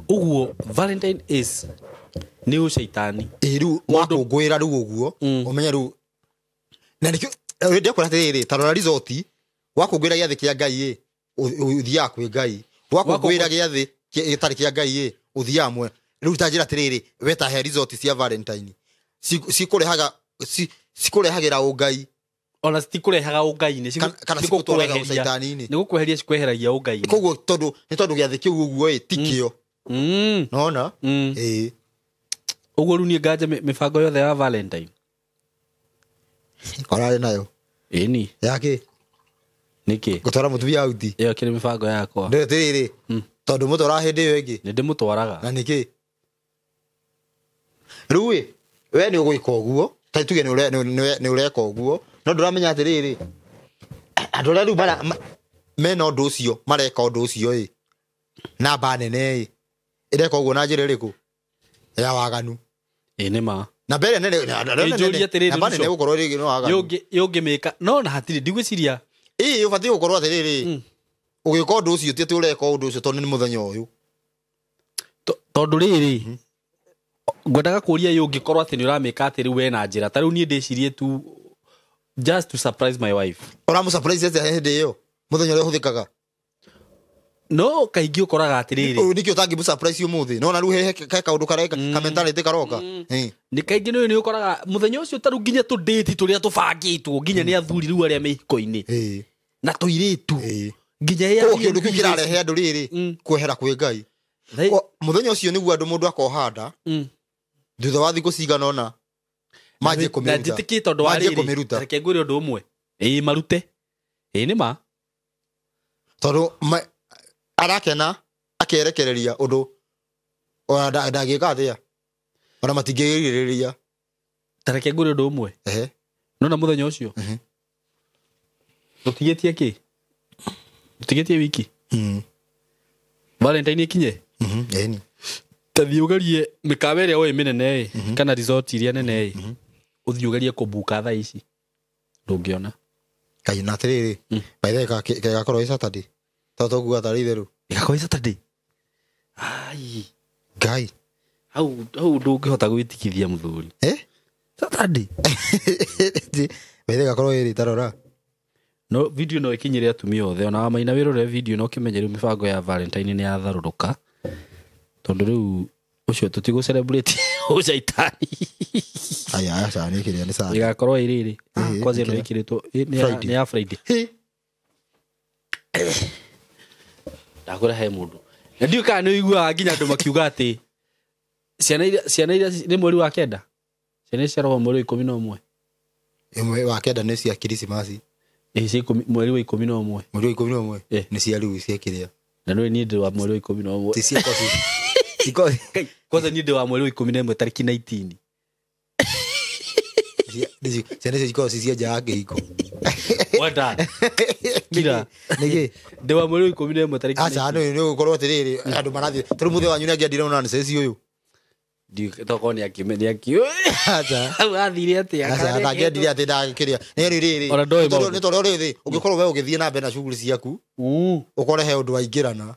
ũguo Valentine is nĩ ũcaitani rĩu wakũngũĩra rĩu ũguo ũmenye rĩu na nĩkĩo ndĩkwĩra atĩrĩrĩ ta rora resort wakũngũĩra gĩathĩ kĩa Ngai ũthiaga kwĩ Ngai wakũngũĩra gĩathĩ gĩtarĩ kĩa Ngai ũthiaga mwe rĩu ta njĩra atĩrĩrĩ wetahe resort cia Valentine cikũrehagĩra ũngai ona citikũrehaga ũngai-inĩ kana cikũtwaraga ũcaitani-inĩ nĩ gũkweheria cikweheragia ũngai-inĩ koguo nĩ tondũ gĩathĩ kĩu ũguo ti kĩo nona ũguo rĩu niĩ nganja mĩbango yothe ya Valentine korarĩ nayo ĩni yakĩ nĩkĩ gũtwara mũtumia auti ĩyo kĩrĩ mĩbango yakwa ndĩrĩ tondũ mũtwara hĩndĩ ĩyo ĩngĩ nĩ ndĩmũtwaraga na nĩkĩ rĩu we nĩ ũgwĩka ũguo ta tuge nĩ ũreka ũguo no ndũramenya atĩrĩrĩ andũ arĩa rĩu mena ũndũ ũcio mareka ũndũ ũcio namba nene ĩreka ũguo na njĩra ĩrĩkũ ya waganu nĩ ma na mbere nene njoria atĩrĩrĩ namba nene gũkorwo rĩngĩ no waganu yũngĩmĩka no na hatirĩ ndigwĩciria ubati gukorwo atiriri ugika undu ucio ti ureka undu ucio tondu ni muthenya uyu tondu riri ngwendaga kuria yu ngikorwo ati ni uramika ati riu we na njira ta riu ni ndicirie tu just to surprise my wife uramu surprise ati hindi iyo muthenya uria huthikaga no kaingi ukoraga atiriri niki utangi surprise umuthi no na riu he kaundu kareka kamentality karoka ni kaingi ni ukoraga muthenya ucio taru nginya tu date turia tubangitwo nginya ni athuri riu aria mehiko-ini na tuiritu nginya ya kindu kirarehe andu riri kwehera kwi Ngai muthenya ucio niguo andu mundu akohanda thutha wa thiku cigana ona maje kumiruta na njitiki tondu wa riri reke ngwire undu umwe marute ni ma tondu arakena akerekereria undu ona ndagika atia ona matingiririria tareke ngwire undu umwe no na muthenya ucio tutigetie ki tutigetie wiki Valentine ikinye eni tathi ugarie mikawa iria we minene kana resort iria nene uthi ugarie kubuka thaa ici ndungiona kai na tiriri by the gakorwo Saturday toto gua tari theru igakorwo Saturday ai Ngai au ndungihota gwitikithia muthuri Saturday by the gakorwo iri tarora no video no ikinyire atumia othe ona Maina wirore video no kimenyeru mibango ya Valentine ni yatharuruka tondu riu ucio tutigo celebrate ucaitani aya ni kiria ni saa igakorwo iriri kwanza no ikiritwo ni ya Friday ndakora he mundu na ndio kana ni igua nginya andu makiuga ati ciana ira ni mweri wa kenda ciana cia roho mweri 11 imwe wa kenda ni cia Krismasi mweri wa 11 mweri wa 11 ni cia riu cia kiria na no ni ndio wa mweri wa 11 cia kosi kwanza ni ndio wa mweri wa 11 tariki 19 ciana cia kosi cia jage hiko wada kira nige ndio wa mweri wa 11 tariki acha no gukorwo atiriri andu marathi turu muthe wanyu ni angiandire ona nsesi uyu ndio toko ni akimeni akio acha athire ati acha ndagiandire ati ndakiria ni riri ni toro riri ungikorwo we ugithie na mbena shughuli ciaku ukore he undu waingirana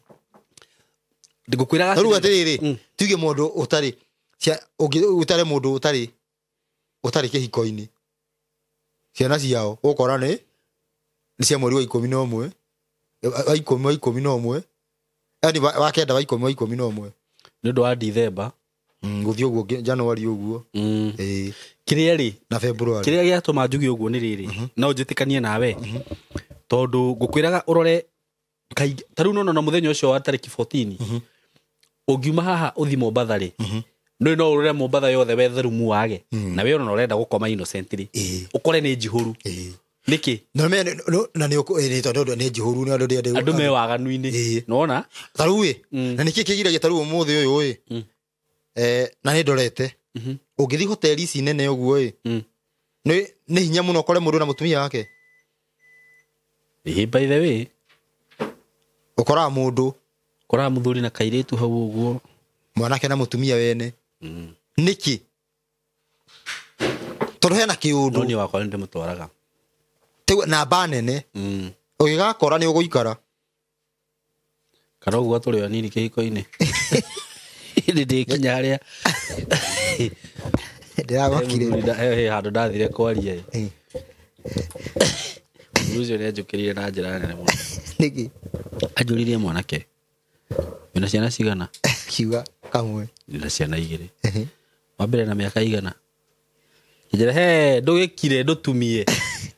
ndigukwiraga riu atiriri tuge mundu utari utare mundu utari kihiko-ini ciana ciao ukora ni cia mweri wa 11 wa 11 yani wa kenda wa 11 ni ndo wa December guthi uguo January uguo kiria ri na February kiria giatuma njugi uguo ni riri no njitikanie nawe tondu ngukwiraga urore taru no muthenya ucio wa tariki 14 ungiuma haha uthi Mombatha ri no urore Mombatha yothe wetherumu wage na we no urenda gukoma innocently ukore ni njihuru niki no na ni tondu ni njihuru ni andu me waganu-ini nona taru we na niki kigiragia taru umuthi uyu we na ni ndorete ungithi hoteli ici nene uguo ni hinya muno ukore mundu na mutumia wake by the way ukora mundu kora muthuri na kairitu hau uguo mwanake na mutumia wene niki tondu hena kiundu ni wakwa ndi mutwaraga na banene ugigakora ni uguikara kana uguo turi anini kihiko-ini ndi kinya haria ndiragokire handu ndathire kwaria ucio ni anjukirire na njira nene muno niki anjuririe mwanake wina ciana cigana kiuga kamwe ndina ciana igiri wambere na miaka igana njira he ndugikire ndutumie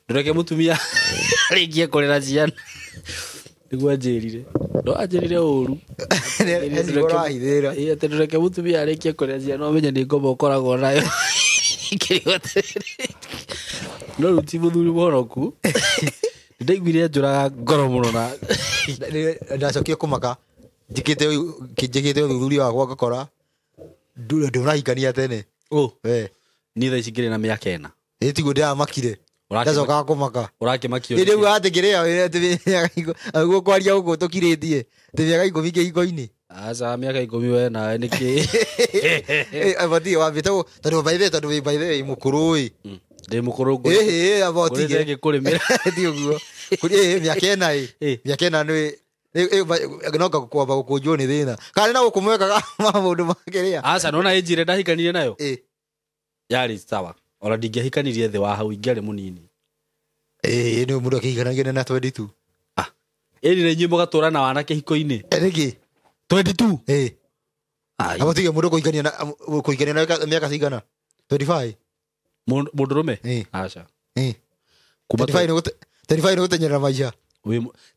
ndureke mutumia ringie kurera ciana niguo anjirire ndo anjirire uru ati ndureke mutumia ringie kurera ciana umenye ni ngoma ukoragwo nayo no ruti muthuri muhoroku ndaiguire njuraga ngoro muno na ndacokie kumaka njikite uthuthuria wakwa ngakora ndunahikania tene ni thaa ici ngiri na miaka ena tiguo ndiramakire ndacokaga kumaka urakimakio indi uga ati ngiria aguo kwaria guku tukiritie ti miaka 10 kihiko-ini aca miaka 10 we nawe niki abati wambite tondu by the mukuru Ndĩ mũkũrũ abotige ngĩkũrĩmĩra ti ũguo mĩaka ĩna mĩaka ĩna nĩ noka kwamba gũkũnjwo nĩ thĩna kana na gũkũmwekaga maũndũ makĩrĩa aca nona ĩnjire ndahikanire nayo yarĩ sawa ona ndingĩahikanirie thĩ wa hau ingĩarĩ mũnini nĩ mũndũ akĩhikanagia na 22 ĩrire inyuĩ mũgatũra na wanake hiko-inĩ nĩkĩ 22 abotige mũndũ kũhikania na mĩaka cigana 25 mũndũrũme aca 25 nĩ gũtenyerera maica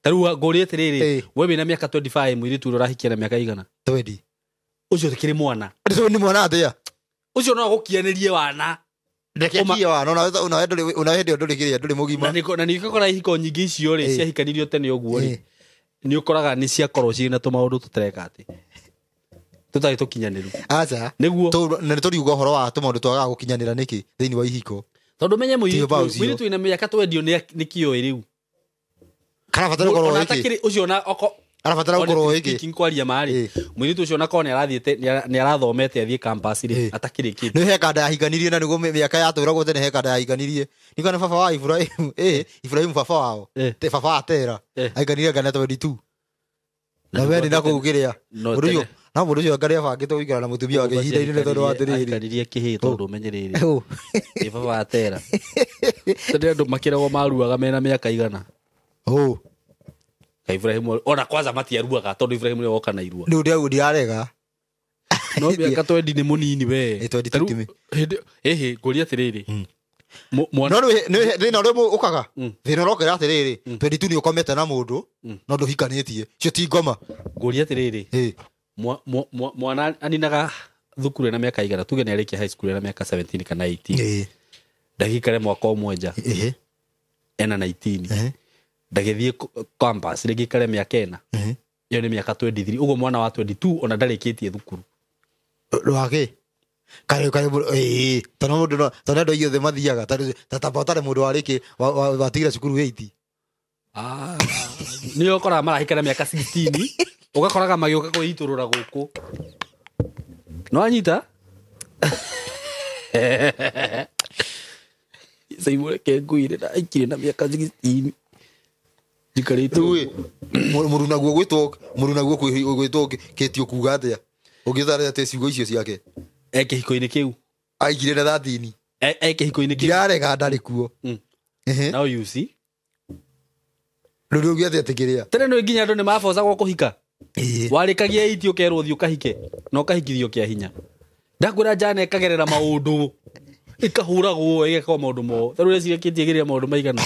tarĩu ngũrie atĩrĩrĩ we wĩna mĩaka 25 mũirĩtu ũrĩa ũrahikia na mĩaka igana 20 ũcio tikĩrĩ mwana nĩ mwana atĩa ũcio no gũkianĩrie wana ndekekia wana una hĩndĩ ndũrĩ kĩrĩa ndũrĩ mũgima na nĩũkora ihiko nyingĩ icio rĩ ciahikanirio tene ũguo rĩ nĩ ũkoraga nĩ ciakorwo ciĩna tũmaũndũ tũtareka atĩ tũtarĩ tũkinyanĩru aca nĩguo na nĩ tũriuga ũhoro wa tũmaũndũ twagaga gũkinyanĩra nĩkĩ thĩinĩ wa ihiko tondũ menye mũirĩtu wĩna mĩaka twendio nĩ kĩoĩ rĩu karabatara gũkorwo ona atakĩrĩ ũcio na arabatara gũkorwo hĩkĩ kwaria marĩ mũirĩtu ũcio nakorwo nĩ arathomete athiĩ campus rĩ atakĩrĩ kĩndũ nĩ hekanda yahikanirie na nĩguo mĩaka yatũragwo tene hekanda yahikanirie nĩ kana baba wa Ibrahim baba wao baba wa Tera ahikanirie ngana 22 na we nĩ nakũu kĩrĩa mũndũ ũcio ngarĩ abangĩte gũikara na mũtumia wake ihinda-inĩ nĩ tondũ wa atĩrĩrĩ ahikanirie kĩhĩ tondũ ũmenyerĩrĩ ĩ baba wa Tera tondũ andũ makĩragwo maruaga mena mĩaka igana Ibrahim ona kwanza matiaruaga tondũ Ibrahim nĩ woka na irua ndio ndirarega no mĩaka 20 nĩ mũnini we ngũria atĩrĩrĩ no thĩna ũrĩa ũkaga thĩna ũrokĩra atĩrĩrĩ 22 nĩ ũkomete na mũndũ no ndũhikanĩtie cio ti ngoma ngũria atĩrĩrĩ mwana aninaga thukuru na mĩaka igana tuge nĩ arĩkia high school na mĩaka 17 kana 18 ndagĩikare mwaka ũmwe nja ena 19 ndagĩthiĩ campus rĩngĩ kare mĩaka ĩna ĩyo nĩ mĩaka 23 ũguo mwana wa 22 ona ndarĩkĩtie thukuru rwake kare tondũ mũndũ tondũ andũ iothe mathiaga tatamba ũtarĩ mũndũ warĩkĩ watigire cukuru 8 nĩ ũkoraga marahikana mĩaka 16 ũgakoraga magĩũka kwĩitũrũra gũkũ no anyita saimũreke nguire na aikire na mĩaka 16 jikarĩte mũru naguo gwĩtwo kĩtio kuga atĩa ũngĩthara atĩ ciugo icio ciake kĩhiko-inĩ kĩu aikire na 13 kĩhiko-inĩ kĩu ndirarega ndarĩ kuo now you see rĩu ũgĩathĩ atĩ kĩrĩa tene nĩ nginya andũ nĩ mabocagwo kũhika warĩkagia iti ũkerwo thiĩ ũkahike na ũkahikithio kĩa hinya ndakwĩra njana ĩkagerera maũndũ ĩkahũragwo ĩgekwo maũndũ mo tarĩu rĩcirĩkĩtie gĩrĩa maũndũ maigana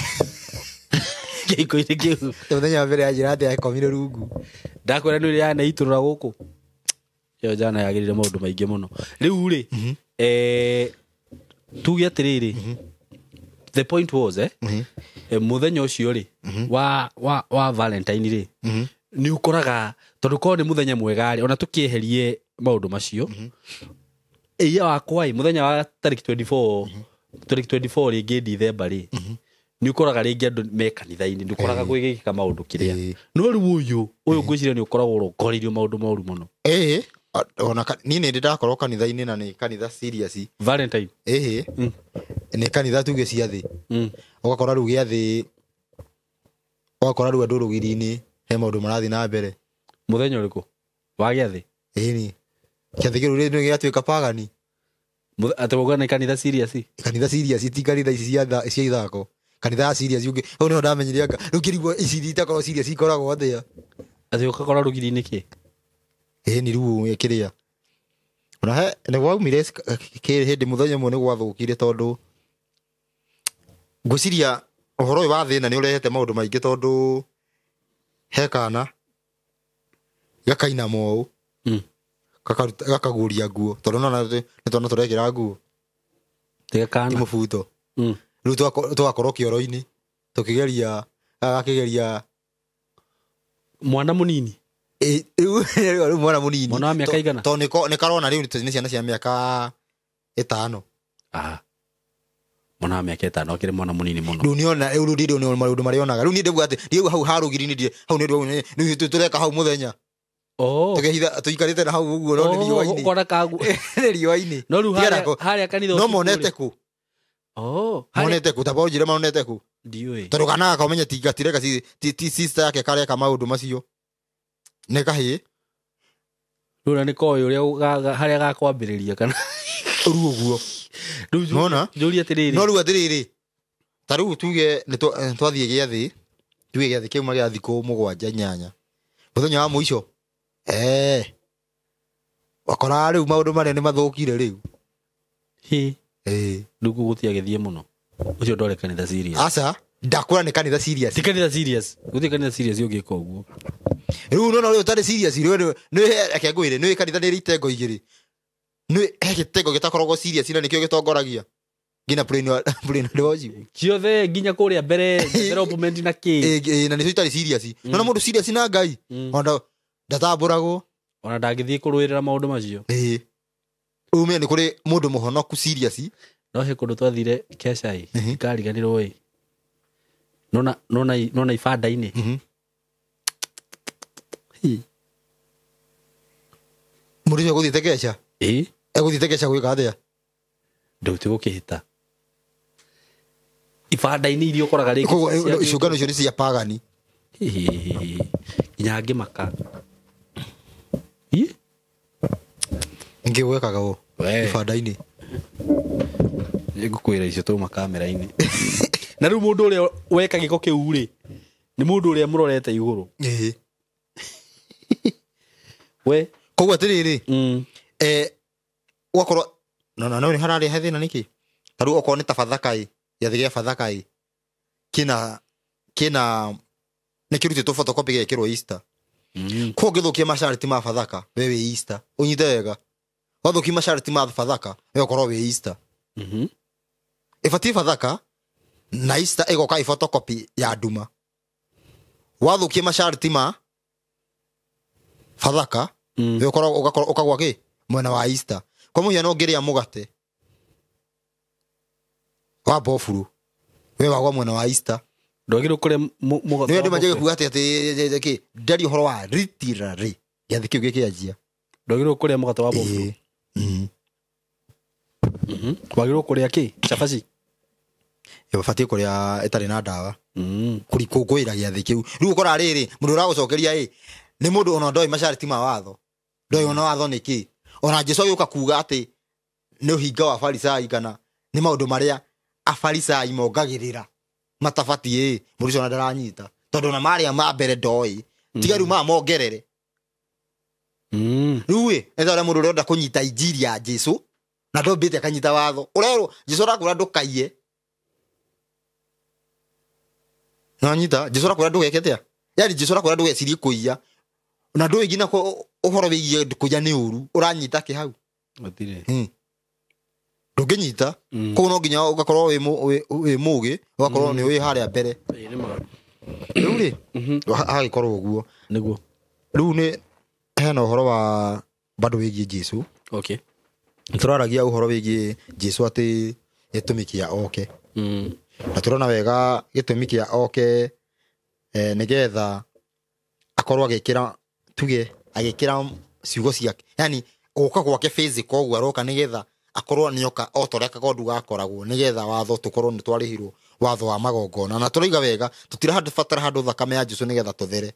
kĩhiko-inĩ kĩu mũthenya wa mbere yanjĩra atĩ akomire rungu ndakwĩra nĩ ũrĩa yanaitũrũra gũkũ ĩyo njana yagĩrĩire maũndũ maingĩ mũno rĩu rĩ tuge atĩrĩrĩ the point was mũthenya ũcio rĩ wa Valentine rĩ nĩ ũkoraga tondũ korwo nĩ mũthenya mwega rĩ ona tũkĩeherie maũndũ macio ĩya wakwa mũthenya wa tarĩki 24 rĩngĩ December rĩ nĩ ũkoraga rĩngĩ andũ me kanitha-inĩ nĩ ũkoraga gwĩgĩka maũndũ kĩrĩa no rĩu ũyũ ngwĩciria nĩ ũkoragwo ũrongoreirio maũndũ moru mũno ona niĩ nĩ ndakorwo kanitha-inĩ na nĩ kanitha serious Valentine nĩ kanitha tuge cia thĩ ũgakora rĩu gĩa thĩ ũgakora rĩu andũ rũgiri-inĩ he maũndũ marathiĩ na mbere mũthenya ũrĩkũ wa gĩathĩ ĩni kĩathĩ kĩu nĩ gĩatuĩka pagani atĩ ũgana nĩ kanitha serious ti kanitha ici cia ithako kanitha ya serious ũngĩ hau nĩho ndamenyire anga rĩu kĩrigwo ici itakorwo serious ikoragwo atĩa atĩ ũgakora rũgiri-inĩ kĩ ni rĩu kĩrĩa ona nĩ gwaumire hĩndĩ mũthenya ũmwe nĩ gwathũkire tondũ ngwĩciria ũhoro ũyũ wa thĩna nĩ ũrehete maũndũ maingĩ tondũ he kana gakainama ũũ gakaguria nguo tondũ nĩ twana tũrekĩra nguo ti mũbuto rĩu twakorwo kĩoro-inĩ tũkĩgeria gakĩgeria mwana mũnini rĩu mwana mũnini mwana wa mĩaka igana tondũ nĩ karona rĩu nĩ ciana cia mĩaka 5 mwana wa mĩaka 5 akĩrĩ mwana mũnini mũno rĩu nĩona rĩu ndio nĩ maũndũ marĩa onaga rĩu nĩ ndĩbuga atĩ ndiĩ hau harũgiri-inĩ hau nĩ tũreka hau mũthenya tũkehitha tũikarĩte na hau ũguo no nĩ riũa-inĩ ũkona kagu nĩ riũa-inĩ no rĩu harĩa kanitha no monete kũ Oh, monete ku tabo njire monete ku ndiwe. tondu kana ka umenya tingatire ka ti sister yake kare ka maundu macio ne kahi Rura ni koyo uria haria gakwambiriria kana ruguo nona njuri atiriri. no ru atiriri taru tuge ni twathie giathi tuge giathi kiuma gia thiku 7-8 muthenya wa muico wakora riu maundu maria ni mathukire riu ndugu gutia githie muno ucio ndore kanitha serious. Asa ndakura ni kanitha serious. Ti kanitha serious. Gutia kanitha serious ugika uguo. Riu no riu tari serious riu ni eke ngwire ni kanitha ni ritengo igiri. Ni gitengo gitakoragwo serious na nikio gitongoragia. Ngina brain wash. Ciothe nginya kuria mbere development na ki. Na ni tari serious. No mundu serious na ngai. Onda ndatamburagwo. Ona ndagithii kuruirira maundu macio. Ume ni kuri mundu muhonoku serious. No he kundu twathire kecai kariganirwo ii nona ibanda-ini muri guthite keca guthite keca gwika atia nduti gukihita ibanda-ini iria ukoraga ringi icungano icio ni cia pagani nginya ngimaka ngigwekaga u ibanda-ini ngukwira icio tuma kamera-ini na riu mundu uria weka giko kiu ri ni mundu uria murorete iguru we koguo atiriri wakorwo no ni harari hathina niki taru okorwo ni tafadhakai yathi gia fadhakai kina ni kirutitwo photocopy gikirwo Easter ko githukia masharti ma fadhaka wewe Easter unyite wega wathukia masharti ma fadhaka wewe korwo we Easter ifati fadhaka na Easter igoka photocopy ya nduma wathukia masharti ma fadhaka wewe korwo ukagwa ki mwena wa Easter kwa muhiano ngiria mugate wa bofuru wewe wagwa mwena wa Easter ndogiro kure mugate niwe ndimaje kuga ati ki ndari uhoro wa literary yathi kiu gikianjia ndogiro kure mugate wa bofuru wagiro kure ki chafaci ibafati kuria itari na ndawa kurikungwira giathi kiu riu ukora riri mundu uragucokeria ni mundu ona ndoi masharti ma watho ndoi ona watho niki ona Jesu yuka kuga ati ni uhinga wa farisai kana ni maundu maria afarisai mongagirira matafati mundu ona ndaranyita tondu na maria ma mbere ndoi tiga riu ma mongerere riu ethara mundu urenda kunyita injiri ya Jesu na ndombite akanyita watho urero Jesu arakura ndukaiye nanyita Jesu arakura ndugeketea yani Jesu arakura ndugecirie kuiya na ndu igina ko uhoro wigie kuja ni uru uranyita ki hau atire nduginyita ko no nginya ugakorwo wi mugi ugakorwo ni wi haria mbere riu ri hagikorwo uguo niguo riu ni hena uhoro wa bado wigie Jesu okay turaragia uhoro wigie Jesu ati gitumikia oke na turona wega gitumikia oke nigetha akorwo agikira tuge agikira ciugo ciake yani uka gwake physical gwa roka nigetha akorwo nioka otoreka gondu gakoragwo nigetha watho tukorwo ni twarihirwo watho wa magongona na turiga wega tutira handu fatara handu thakame ya Jesu nigetha tuthere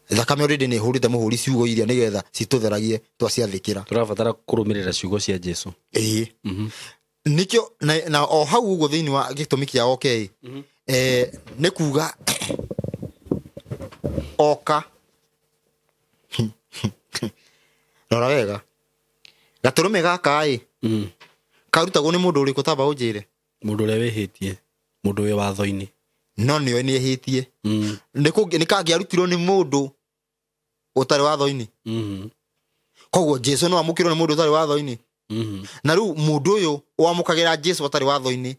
thakame already ni hurite muhuri ciugo iria nigetha citutheragie twaciathikira turabatara kurumirira ciugo cia Jesu nikyo na o hau ugo thiini wa gitumi kia okay ni kuga oka rora wega gaturume gaka karutagwo ni mundu uriku taba unjire mundu uria wihitie mundu wi watho-ini no niwe ni ehitie ni kangiarutirwo ni mundu utari watho-ini koguo Jesu no amukirwo ni mundu utari watho-ini na riu mundu uyu wamukagira Jesu utari watho-ini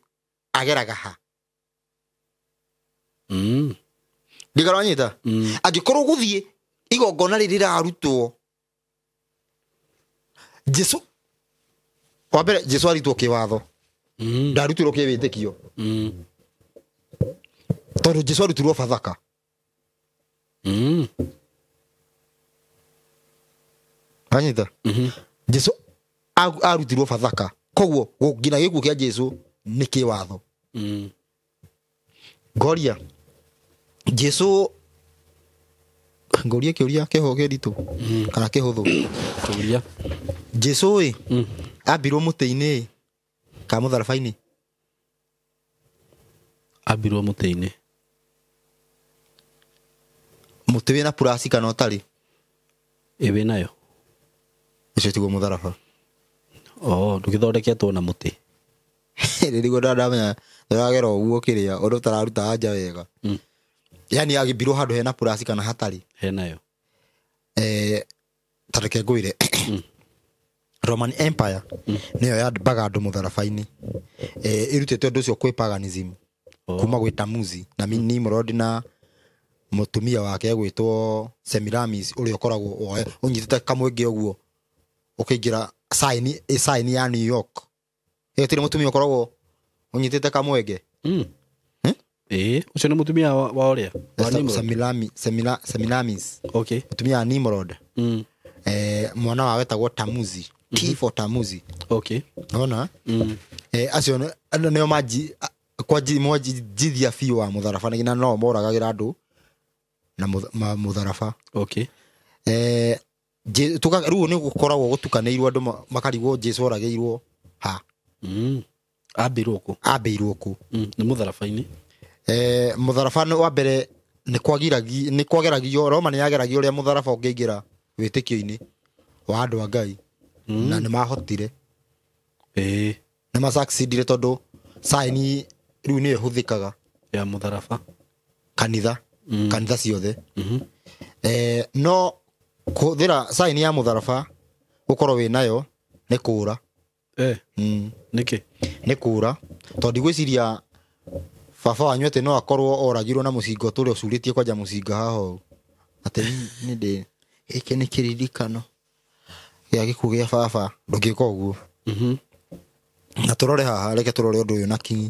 ageraga ha ndigaranyita agikorwo guthie igongona riri rarutwo Jesu wabere Jesu aritwo kiwatho ndarutirwo kiwitikio tondu Jesu arutirwo bathaka anyita Jesu arutirwo bathaka koguo ngina gikuo kia Jesu nĩ kĩwatho ngoria Jesu ngoria kĩũria kĩho kĩritũ kana kĩhũthũ kĩũria Jesu ambirwo mũtĩ-inĩ ka mũtharaba-inĩ ambirwo mũtĩ-inĩ mũtĩ wĩna purasi kana ũtarĩ ĩwĩ nayo ũcio tiguo mũtharaba ndũgĩthondeketwo na mũtĩ rĩrĩguo ndamenya ndagera ũguo kĩrĩa ũndũ ũtararuta anja wega yani agĩmbirwo handũ hena purasi kana hatarĩ henayo tareke ngwĩre Roman Empire nĩyo yambaga andũ mũtharaba-inĩ ĩrutĩte ũndũ ũcio kwĩ paganism kuma gwĩ Tamuzi na Nimrod na mũtumia wake gwĩtwo Semiramis ũrĩa ũkoragwo ũnyitĩte kamwenge ũguo ũkĩingĩra sign ya New York tĩrĩ mũtumia ũkoragwo ũnyitĩte kamwenge ũcio nĩ mũtumia wa ũrĩa Semiramis mũtumia wa Nimrod mwana wa wetagwo Tamuzi T for Tamuzi ona acio nĩo manjithia biũ wa mũtharaba na no moragagĩra andũ na mũtharaba rĩu nĩ gũkoragwo gũtukanĩirwo andũ makarigwo Jesu oragĩirwo ha ambĩirwo kũ nĩ mũtharaba-inĩ mũtharaba wa mbere nĩ kwageragio Roma nĩ yageragio ũrĩa mũtharaba ũngĩingĩra wĩtĩkio-inĩ wa andũ a Ngai na nĩ mahotire nĩ masucceedire tondũ sign rĩu nĩyo ĩhũthĩkaga ya mũtharaba kanitha ciothe no kũhũthĩra sign ya mũtharaba gũkorwo wĩ nayo nĩ kũũra nĩkĩ nĩ kũũra tondũ ndigwĩciria baba wanyu atĩ no akorwo oragirwo na mũcinga ũtũrĩa ũcurĩtie kwanja mũcinga haha ũũ atĩ nĩndĩ gĩkĩ nĩ kĩririkano gĩa gĩkuũ gĩa baba ndũngĩka ũguo na tũrore haha reke tũrore ũndũ ũyũ na kinyi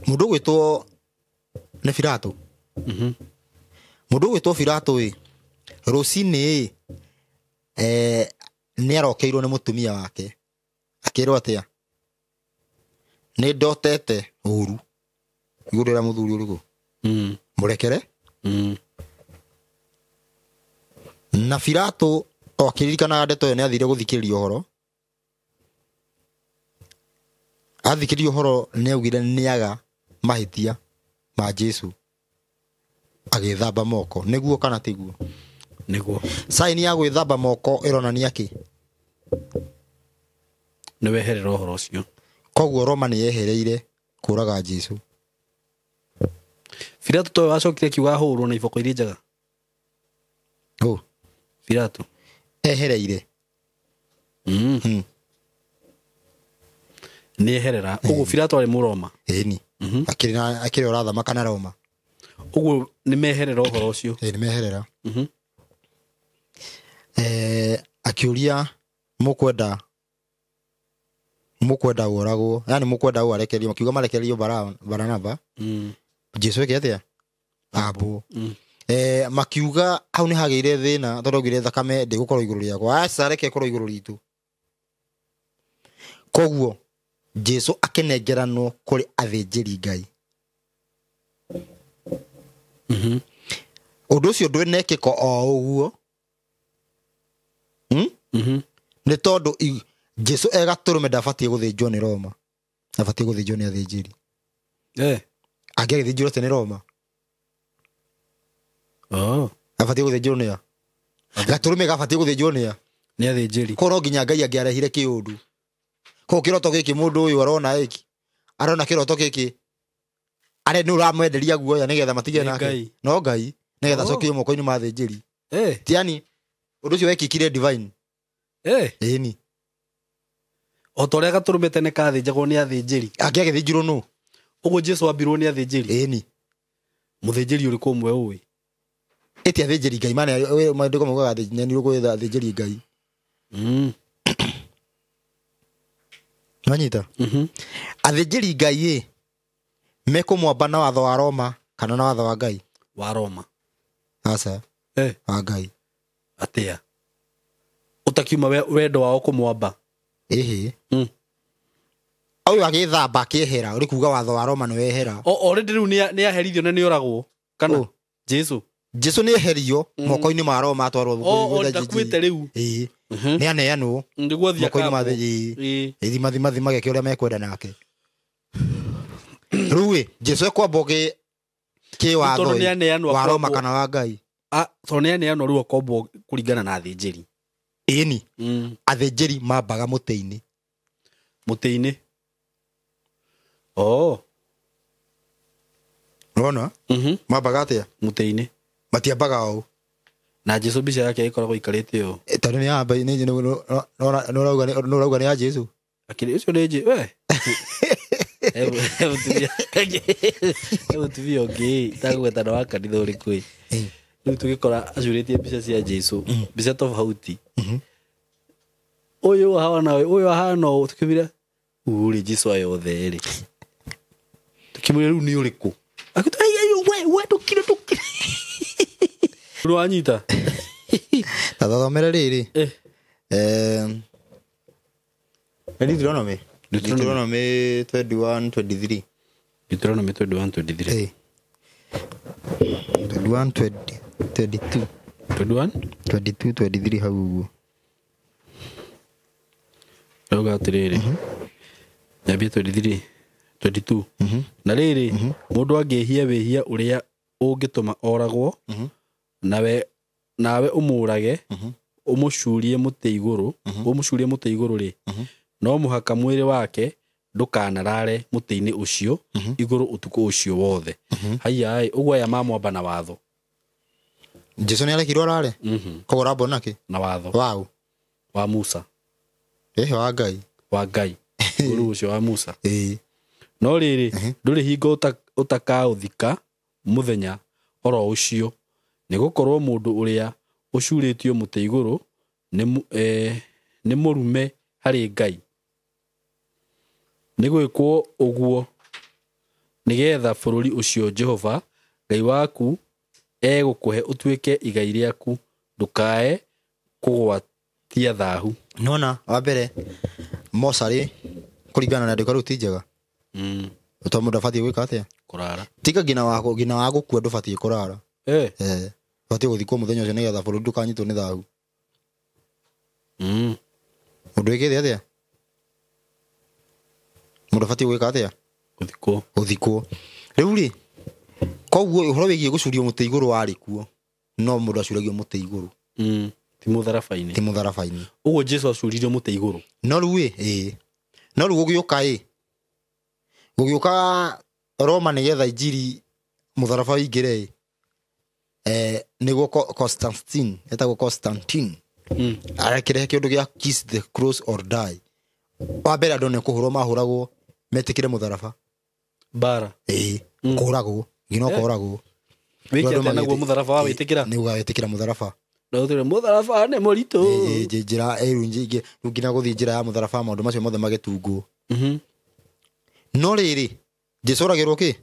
mũndũ gwĩtwo nĩ Pilato mũndũ gwĩtwo Pilato rũcinĩ nĩ arokeirwo nĩ mũtumia wake akĩrwo atĩa nĩ ndotete ũru igũrũ rĩa mũthuri ũrĩkũ mũrekere na Pilato akĩririkanaga ndeto ĩyo nĩ athire gũthikĩrĩria ũhoro athikĩrĩria ũhoro nĩ augire nĩaga mahĩtia ma Jesu agĩthamba moko nĩguo kana tiguo nĩguo sign ya gwĩthamba moko ĩronania kĩ nĩ weherera ũhoro ũcio koguo Roma nĩ yehereire kũraga Jesu Pilato to wacokire kiuga hũrwo na iboko iria njega Pilato ehereire nĩ eherera ũguo Pilato arĩ Mũroma ĩni akĩrĩ ũrathamaka na Roma ũguo nĩ meherera ũhoro ũcio nĩ meherera akĩũria mũkwenda ũragwo yani mũkwenda arekerio makiuga marekerio Baranaba Jesu eke atĩa abo makiuga hau nĩ hagĩire thĩna tondũ augire thakame ndĩgũkorwo igũrũ rĩakwa aca reke ĩkorwo igũrũ ritũ koguo Jesu akĩnengeranwo kũrĩ athĩnjĩri Ngai ũndũ ũcio ndwĩnekĩka o ũguo nĩ tondũ Jesu egatũrũme ndabatiĩ gũthĩnjwo nĩ Roma ndabatiĩ gũthĩnjwo nĩ athĩnjĩri angĩagĩthĩnjirwo atĩ nĩ Roma ndabatiĩ gũthĩnjwo nĩ gatũrũme gabatiĩ gũthĩnjwo nĩ athĩnjĩri korwo nginya Ngai angĩarehire kĩũndũ koguo kĩroto gĩkĩ mũndũ ũyũ arona kĩroto gĩkĩ arĩ nĩ ũramwenderia guoya nĩgetha matige nake no Ngai nĩgetha acokio moko-inĩ ma athĩnjĩri tiani ũndũ ũcio wekĩkire divine ĩni o ta ũrĩa gatũrũme tene kathĩnjagwo nĩ athĩnjĩri angĩagĩthĩnjirwo nũ ũguo Jesu ambirwo nĩ athĩnjĩri ĩni mũthĩnjĩri ũrĩkũ ũmwe ũĩ ĩti athĩnjĩri Ngai maandĩko maugaga nĩanirwo gwetha athĩnjĩri Ngai nanyita athĩnjĩri Ngai mekũmwamba na watho wa Roma kana na watho wa Ngai wa Roma aca wa Ngai atĩa Gutakiuma wendo wao kumwamba. Ehe. Mm. Oyo agithamba akihera uri kuga watho wa Roma ni wehera. Already riu ni aherithio na ni oragwo. Kana Oh. Jesu. Jesu ni eherio moko-ini ma Roma atwarwo ndakuite riu. Ni aneanwo Ndiguo thia moko-ini ma mathi mageke uria mekwenda nake. Rui Jesu ekwamba ki watho wa Roma kana wa Ngai. To ni aneanwo riu akombo kuringana na thinjiri. Ĩni athĩnjĩri mambaga mũtĩ-inĩ. Mũtĩ-inĩ. Oh. Unaona? Mambaga atĩa? Mũtĩ-inĩ. Matiambaga ũũ. Na Jesu mbica yake ĩkoragwo ikarĩte ũũ. Tondũ nĩ yamba nĩũrauga nĩ ya Jesu. Akĩrĩ ũcio nĩ Jesu. We. Mũtumia ũngĩ itagwetana wa kanitha ũrĩkũ ĩ. Rĩu tũgĩkora acurĩtie mbica cia Jesu. Mbica tofauti. Ũyũ ahana ũũ tukĩmira uri Jesu ayothe rĩ. Tukĩmwĩra rĩu nĩ ũrĩkũ? Akĩtwa we tukire. Rĩu anyita. Tathomere rĩrĩ. Deuteronomy 21:23. Deuteronomy 21:23. 21:22. 22:23 hau ũguo. Rauga atĩrĩrĩ. Nyambia 22. Na rĩrĩ mũndũ angĩhia wĩhia ũrĩa ũngĩtũma oragwo nawe ũmũrage ũmũcurie mũtĩ igũrũ rĩ no mũhaka mwĩrĩ wake ndũkanarare mũtĩ-inĩ ũcio igũrũ ũtukũ ũcio wothe. Haiya ũguo aya mamwamba na watho. Jesu nĩ arekirwo arare. Koguo ũrambona nake na watho wau wa Musa. Wa Ngai. Wa Ngai. Ũrũ ũcio wa Musa. No rĩrĩ ndũrĩ hingo ũtakaũthika mũthenya oro ũcio nĩ gũkorwo mũndũ ũrĩa ũcurĩtio mũtĩ igũrũ nĩ mũrume harĩ Ngai. Nĩ gwĩkwo ũguo nĩgetha bũrũri ũcio Jehova Ngai waku egũkũhe ũtuĩke igai rĩaku ndũkae kũgwatia thahu. Nona wa mbere mocarĩ kũringana na ndĩko rĩu ti njega. Tondũ mũndũ abatiĩ gwĩka atĩa? Kũrara. Tiga ngina wa gũkua ndũbatiĩ kũrara. Batiĩ gũthikwo mũthenya ũcio nĩgetha bũrũri ndũkanyitwo nĩ thahu. Mũndũ wĩkĩte atĩa? Mũndũ abatiĩ gwĩka atĩa? Gũthikwo. Rĩu rĩ koguo ũhoro wĩgiĩ gũcurio mũtĩ igũrũ warĩ kuo no mũndũ acuragio mũtĩ igũrũ. Ti mũtharaba-inĩ. Ũguo Jesu acuririo mũtĩ igũrũ. No rĩu no rĩu gũgĩũka Roma nĩgetha injiri mũtharaba wĩingĩre nĩguo Constantine arekerehe kĩũndũ gĩa kiss the cross or die. Wa mbere andũ nĩ kũhũrwo mahũragwo metĩkĩre mũtharaba. Bara. Kũragwo nginya ũkoragwo. Wĩkĩte naguo mũtharaba wa wĩtĩkĩra. Nĩ ũgawĩtĩkĩra mũtharaba. Ndũtire mũtharaba nĩ mũritũ. Njĩra nyingĩ rĩu nginya gũthiĩ njĩra ya mũtharaba maũndũ macio mothe magĩtungwo. No rĩrĩ Jesu oragĩrwo kĩ?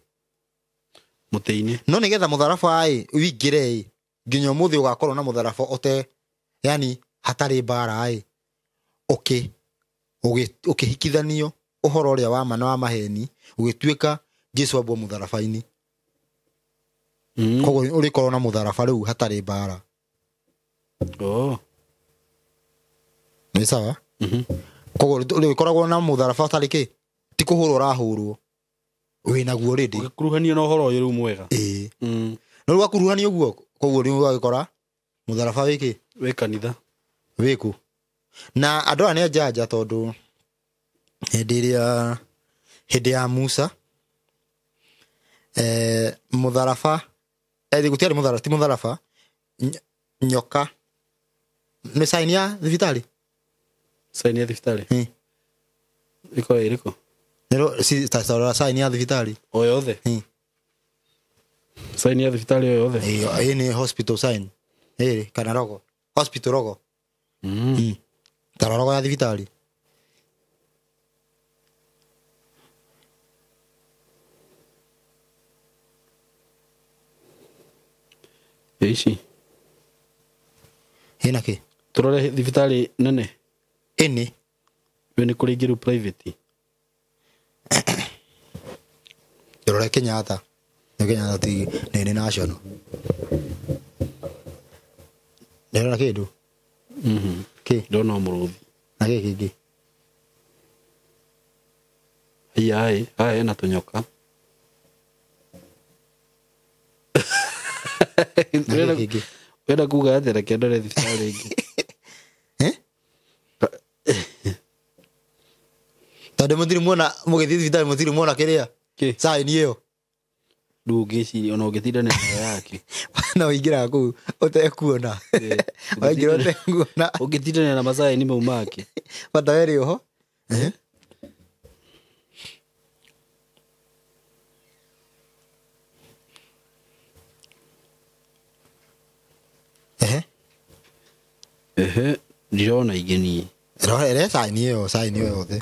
Mũtĩ-inĩ. No nĩgetha mũtharaba wĩingĩre nginya ũmũthĩ ũgakorwo na mũtharaba yani hatarĩ mbara ũkĩhikithanio ũhoro ũrĩa wa ma na wa maheni ũgĩtuĩka Jesu ambwo mũtharaba-inĩ. Koguo ũrĩkorwo na mũtharaba rĩu hatarĩ mbara. Nĩ sawa? Koguo ũrĩkoragwo na mũtharaba ũtarĩ kĩ? Ti kũhũrwo ũrahũrwo. Wĩnaguo already. Ũgĩkuruhanio na ũhoro ũyũ rĩu mwega. No rĩu akuruhanio ũguo koguo rĩu ũgagĩkora mũtharaba wĩkĩ? Wĩ kanitha. Wĩkũ. Na andũ aya nĩ njanja tondũ hĩndĩ ya Musa mũtharaba gũtiarĩ mũtharaba ti mũtharaba nyoka nĩ saini ya thibitarĩ. Saini ya thibitarĩ. Ĩrĩkũ? Nĩro saini ya thibitarĩ o yothe. Saini ya thibitarĩ o yothe. Ĩĩ nĩ hospital sign. Kana logo. Hospital logo. Ta logo ya thibitarĩ. Ici. Hena kĩ? turore thibitari nene ini we ni kuri ngiru private turore Kenyatta ti ni national nero kidu ki ndona muruthi na giki ai na tunyoka wenda kuga atĩa reke ndore thibitarĩ ĩngĩ tondũ mũgĩthiĩ thibitarĩ mũtirĩ muona kĩrĩa saini ĩyo ndũngĩciria ona ũngĩtindanĩra nayo yake na ũingĩraga kũu ũtekuona waingĩra ũtekuona ũngĩtindanĩra na masaini mau make bata werĩ oho ndirona ingĩ niĩ rohere saini ĩyo yothe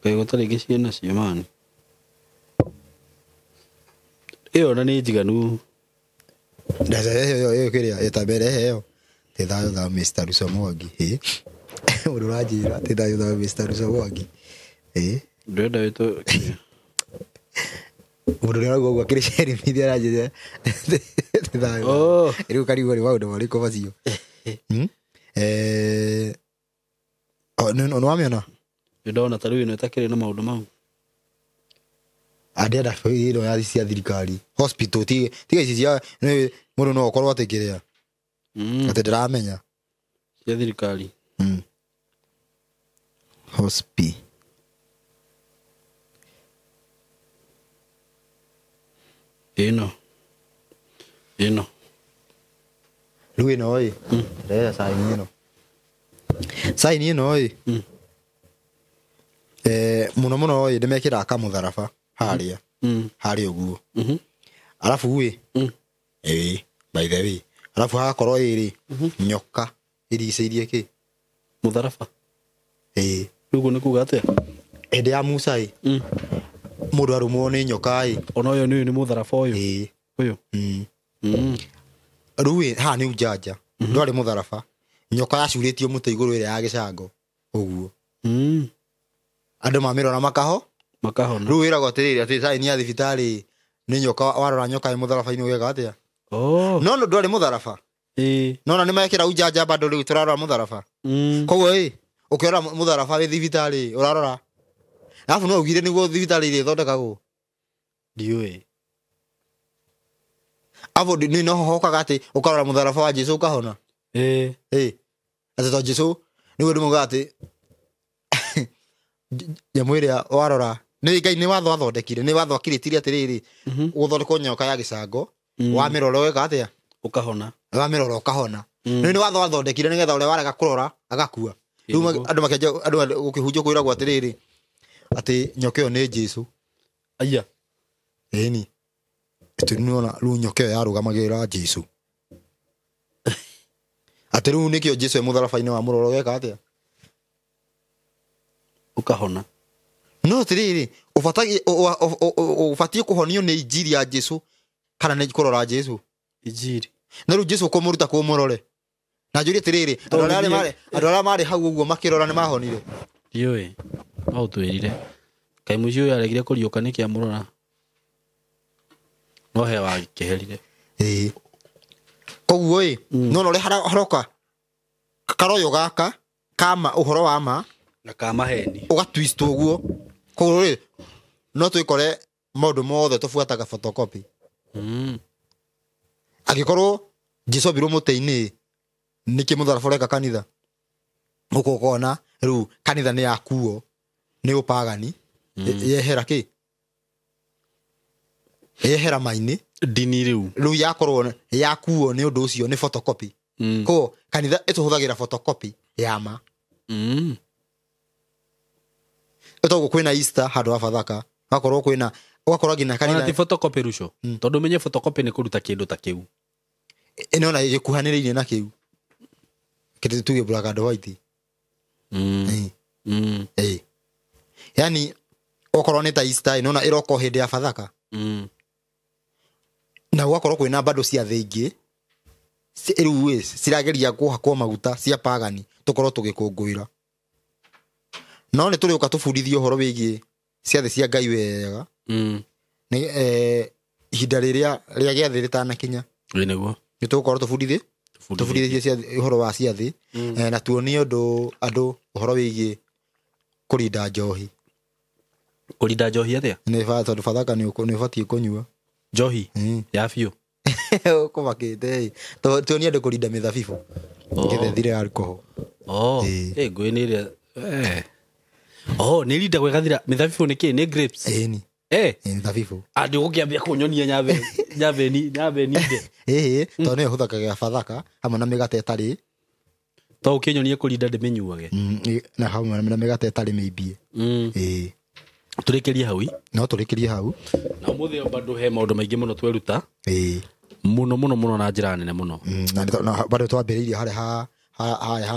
kaĩ gũtarĩ ingĩ ciĩna cio mani ĩyo na nĩ njiganu ĩyo kĩrĩa ĩtamberehe ĩyo tĩthayũ tha Mr. Russo Mwangi ũndũ ũranjĩra tĩthayũ tha Mr. Russo Mwangi ndĩrenda wĩtwo mũndũ ũrĩa ũguo akĩrĩ ceremithia aranjĩra tĩthayũ rĩu karigwo nĩ maũndũ marĩkũ macio nĩwamĩona ndona ta rĩu ĩno ĩtakĩrĩ na maũndũ mau andĩenda ĩno ya cia thirikari hospital tiga ici cia mũndũ no ũkorwo atĩ kĩrĩa atĩ ndĩramenya cia thirikari hospi ĩno rĩu ĩno ĩ ndĩrenda saini ĩno ĩ mũno mũno ĩ ndĩmekĩraga kamũtharaba harĩa ũguo arabu ĩ by the way arabu hagakorwo ĩrĩ nyoka ĩrigicĩirie kĩ mũtharaba rĩu nĩ kuga atĩa hĩndĩ ya Musa ĩ mũndũ arũmwo nĩ nyoka ĩ ona ũyũ nĩ mũtharaba ũyũ rĩu ĩ haha nĩ Ujanja ndwarĩ mũtharaba nyoka yacurĩtio mũtĩ igũrũ ĩrĩa ya gĩcango ũguo andũ mamĩrora makahona rĩu wĩragwo atĩrĩrĩ atĩ saini ya thibitarĩ nĩ nyoka warora nyoka ĩ mũtharaba-inĩ ũgeka atĩa no ndwarĩ mũtharaba nona nĩ mekĩra Ujanja bado rĩu tũrarora mũtharaba koguo ĩ ũkĩrora mũtharaba wĩ thibitarĩ ũrarora arabu no ugire nĩguo thibitarĩ irĩ ĩthondekagwo ndiũĩ avo nĩ no hokaga atĩ ũkarora mũtharaba wa Jesũ ũkahona atĩ to Jesũ nĩguo ndĩmugaga atĩ nyamũ ĩrĩa warora nĩ watho athondekire nĩ watho akirĩtirie atĩrĩrĩ gũthondekwo nyoka ya gĩcango wamĩrora ũgeka atĩa ũkahona wamĩrora ũkahona nĩ watho athondekire nĩgetha ũrĩa warega kũrora agakua rĩu andũ gũkĩhunjio kwĩragwo atĩrĩrĩ atĩ nyoka ĩyo nĩ Jesũ aya ĩni tũnĩona rĩu nyoka ĩyo yarũgamagĩrĩra Jesũ atĩ rĩu nĩkĩo Jesũ mũtharaba-inĩ wa mũrora ũgeka atĩa ũkahona no atĩrĩrĩ ũbatiĩ kũhonio nĩ injiri ya Jesũ kana nĩ kũrora Jesũ injiri na rĩu Jesũ kũmũruta kũmũrore na njũrie atĩrĩrĩ andũ arĩa marĩ hau ũguo makĩrora nĩ mahonire ndiũĩ no ũtwĩrire kaĩ mũici ũyũ aregire kũriũka nĩkĩ amũrora no he wagĩkĩherire koguo ĩ nona ũrĩa haroka karoyo gaka kama ũhoro wa ma na kamaheni ũgatwist ũguo koguo rĩ no twĩkore maũndũ mothe tũbuataga photocopy angĩkorwo Jesũ ombirwo mũtĩ-inĩ nĩkĩ mũtharaba ũreka kanitha gũkũ ũkona rĩu kanitha nĩ yakuo nĩ ũpagani yehera kĩ yehera mainĩ ndini rĩu yakorwo yakuo nĩ ũndũ ũcio nĩ photocopy koguo kanitha ĩtũhũthagĩra photocopy ya ma ĩtogwo kwĩna Easter handũ wa Bathaka gakorwo kwĩna ũgakorwo nginya kanitha ti photocopy Russo tondũ menye photocopy nĩ kũruta kĩndũ ta kĩu ĩnona gĩkuhanĩrĩirie na kĩu kĩndũ tuge black and white yani okorwo nĩ ta Easter ĩnona ĩroko hĩndĩ ya Bathaka na gwakorwo kwina bado cia thingi riu cirageria kuhakwo maguta cia pagani tukorwo tugikungwira no ni turiuka tubundithio horo wigie ciathi cia Ngai wega ni ihinda riria giathi ritanakinya niguo ni tugukorwo tubundithie cia horo wa ciathi na tuonie andu horo wigie kurinda njohi atia ni tondu Bathaka ni ubatie kunyua njohi ya biũ kumakite tuonie andu kurinda mithabibu ngithethire alcohol ngwiniria nä rinda gwägathira mä thabibå nä kä nä grapes ni mithabibu andå gå kä ambia kå nyonia nyabeni tondå nä yo hå thakaga Bathaka hamwe na mä gate ätarä to å kä nyonie kå rinda ndä mä nyuage na hamwe na mä gate ätarä mä imbie tå rä kä rie hau no tå rä kä rie hau na må thä bandå he maå ndå maingä må no tweruta må no na njä ra nene må no na bandå twambä rä irie harä ha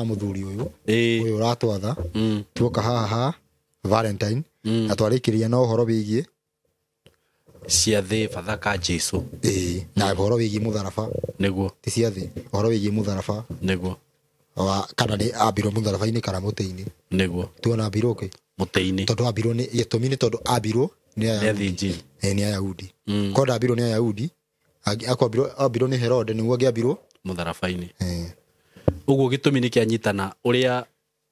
må thuri å yå å ratwatha tuoka haha Valentine na twarä kä ria no horo wä giä ciathä Bathaka Jesu na horo wä giä må tharaba niguo ti ciathä horo wä giä må tharaba niguo kana nä ambirwo må tharaba-inä kana må tä-inä niguo tuona ambirwo kä må tä-inä tondå ambirwo nä gä tå mi nä tondå ambirwo nä Ayahudi konda ambirwo nä Ayahudi ambirwo nä Herode nä guo angä ambirwo må tharabainä å guo gä tå mi nä kä anyitana å rä a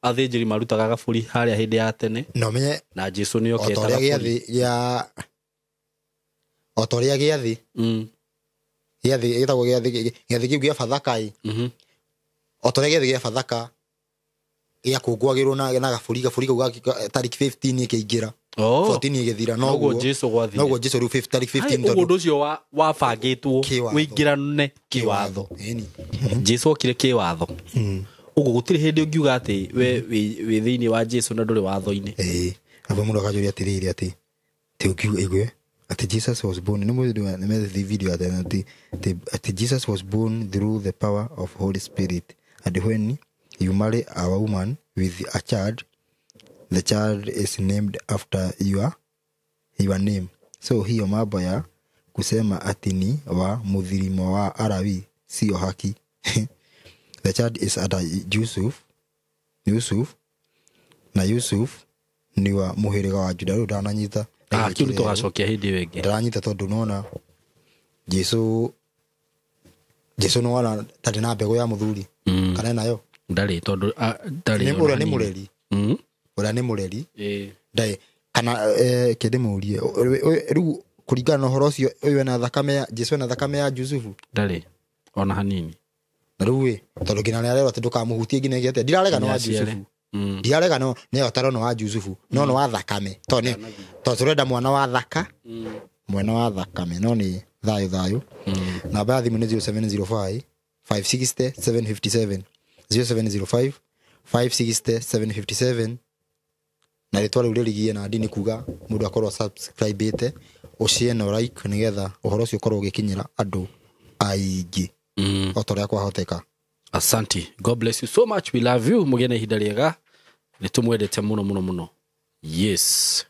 athä njä ri marutaga gabå harä a hä ndä ya tene no menye na Jesu nä o ta å rä a gä athä gä tagwo gä athä kä u gä a Bathaka o ta å rä a gä athä gä a Bathaka gä a kå ngwagä rwo na gabå ri kau tariki 15 kä ingä ra 14 ä gä thira noguo Jesu rä u tariki 15 å guo å cio wabangä two wä ingä rane kä watho Jesu okire kä watho å guo gå tirä hä ndä å ngiuga atä we wä thä inä wa Jesu na ndå rä watho-inä abo må ndå akajå ria atä rä rä atä tä å kiuga igwe atä Jesus was born nä må methi video atä Jesus was born through the power of Holy Spirit and when you marry a woman with a child the child is named after your name so hiyo mambo ya kusema atini wa muthirimo wa Arabi sio haki the child is ada Yusuf na Yusuf ni wa muhiriga wa Juda ndananyita kiu tugacokia hindi wengi ndananyita tondu nona Jesu no wala tari na mbego ya muthuri kana nayo ndari tondu ndari ura ni mureri ura ni mureri ndai kana kende murie riu kuringana na horo ucio uyu na thakame ya Jesu na thakame ya Yusufu ndari ona hanini na riu tondu ngina ni arero tindu kamuhutie ngina gete ndirarega no wa Yusufu ndirarega no ni otaro no wa Yusufu no wa thakame to turenda mwana wa thaka mwana wa thakame no ni thayo namba ya thimu ni 0705 560 757 0705 560 757 na ritwa riu ririgie na ndini kuga mundu akorwo subscribe ite ucie no like nigetha uhoro ucio ukorwo ugikinyira andu aingi otoria kwa hoteka. Asante, God bless you so much, we love you. Mugene ihinda riega nitumwendete muno. Yes.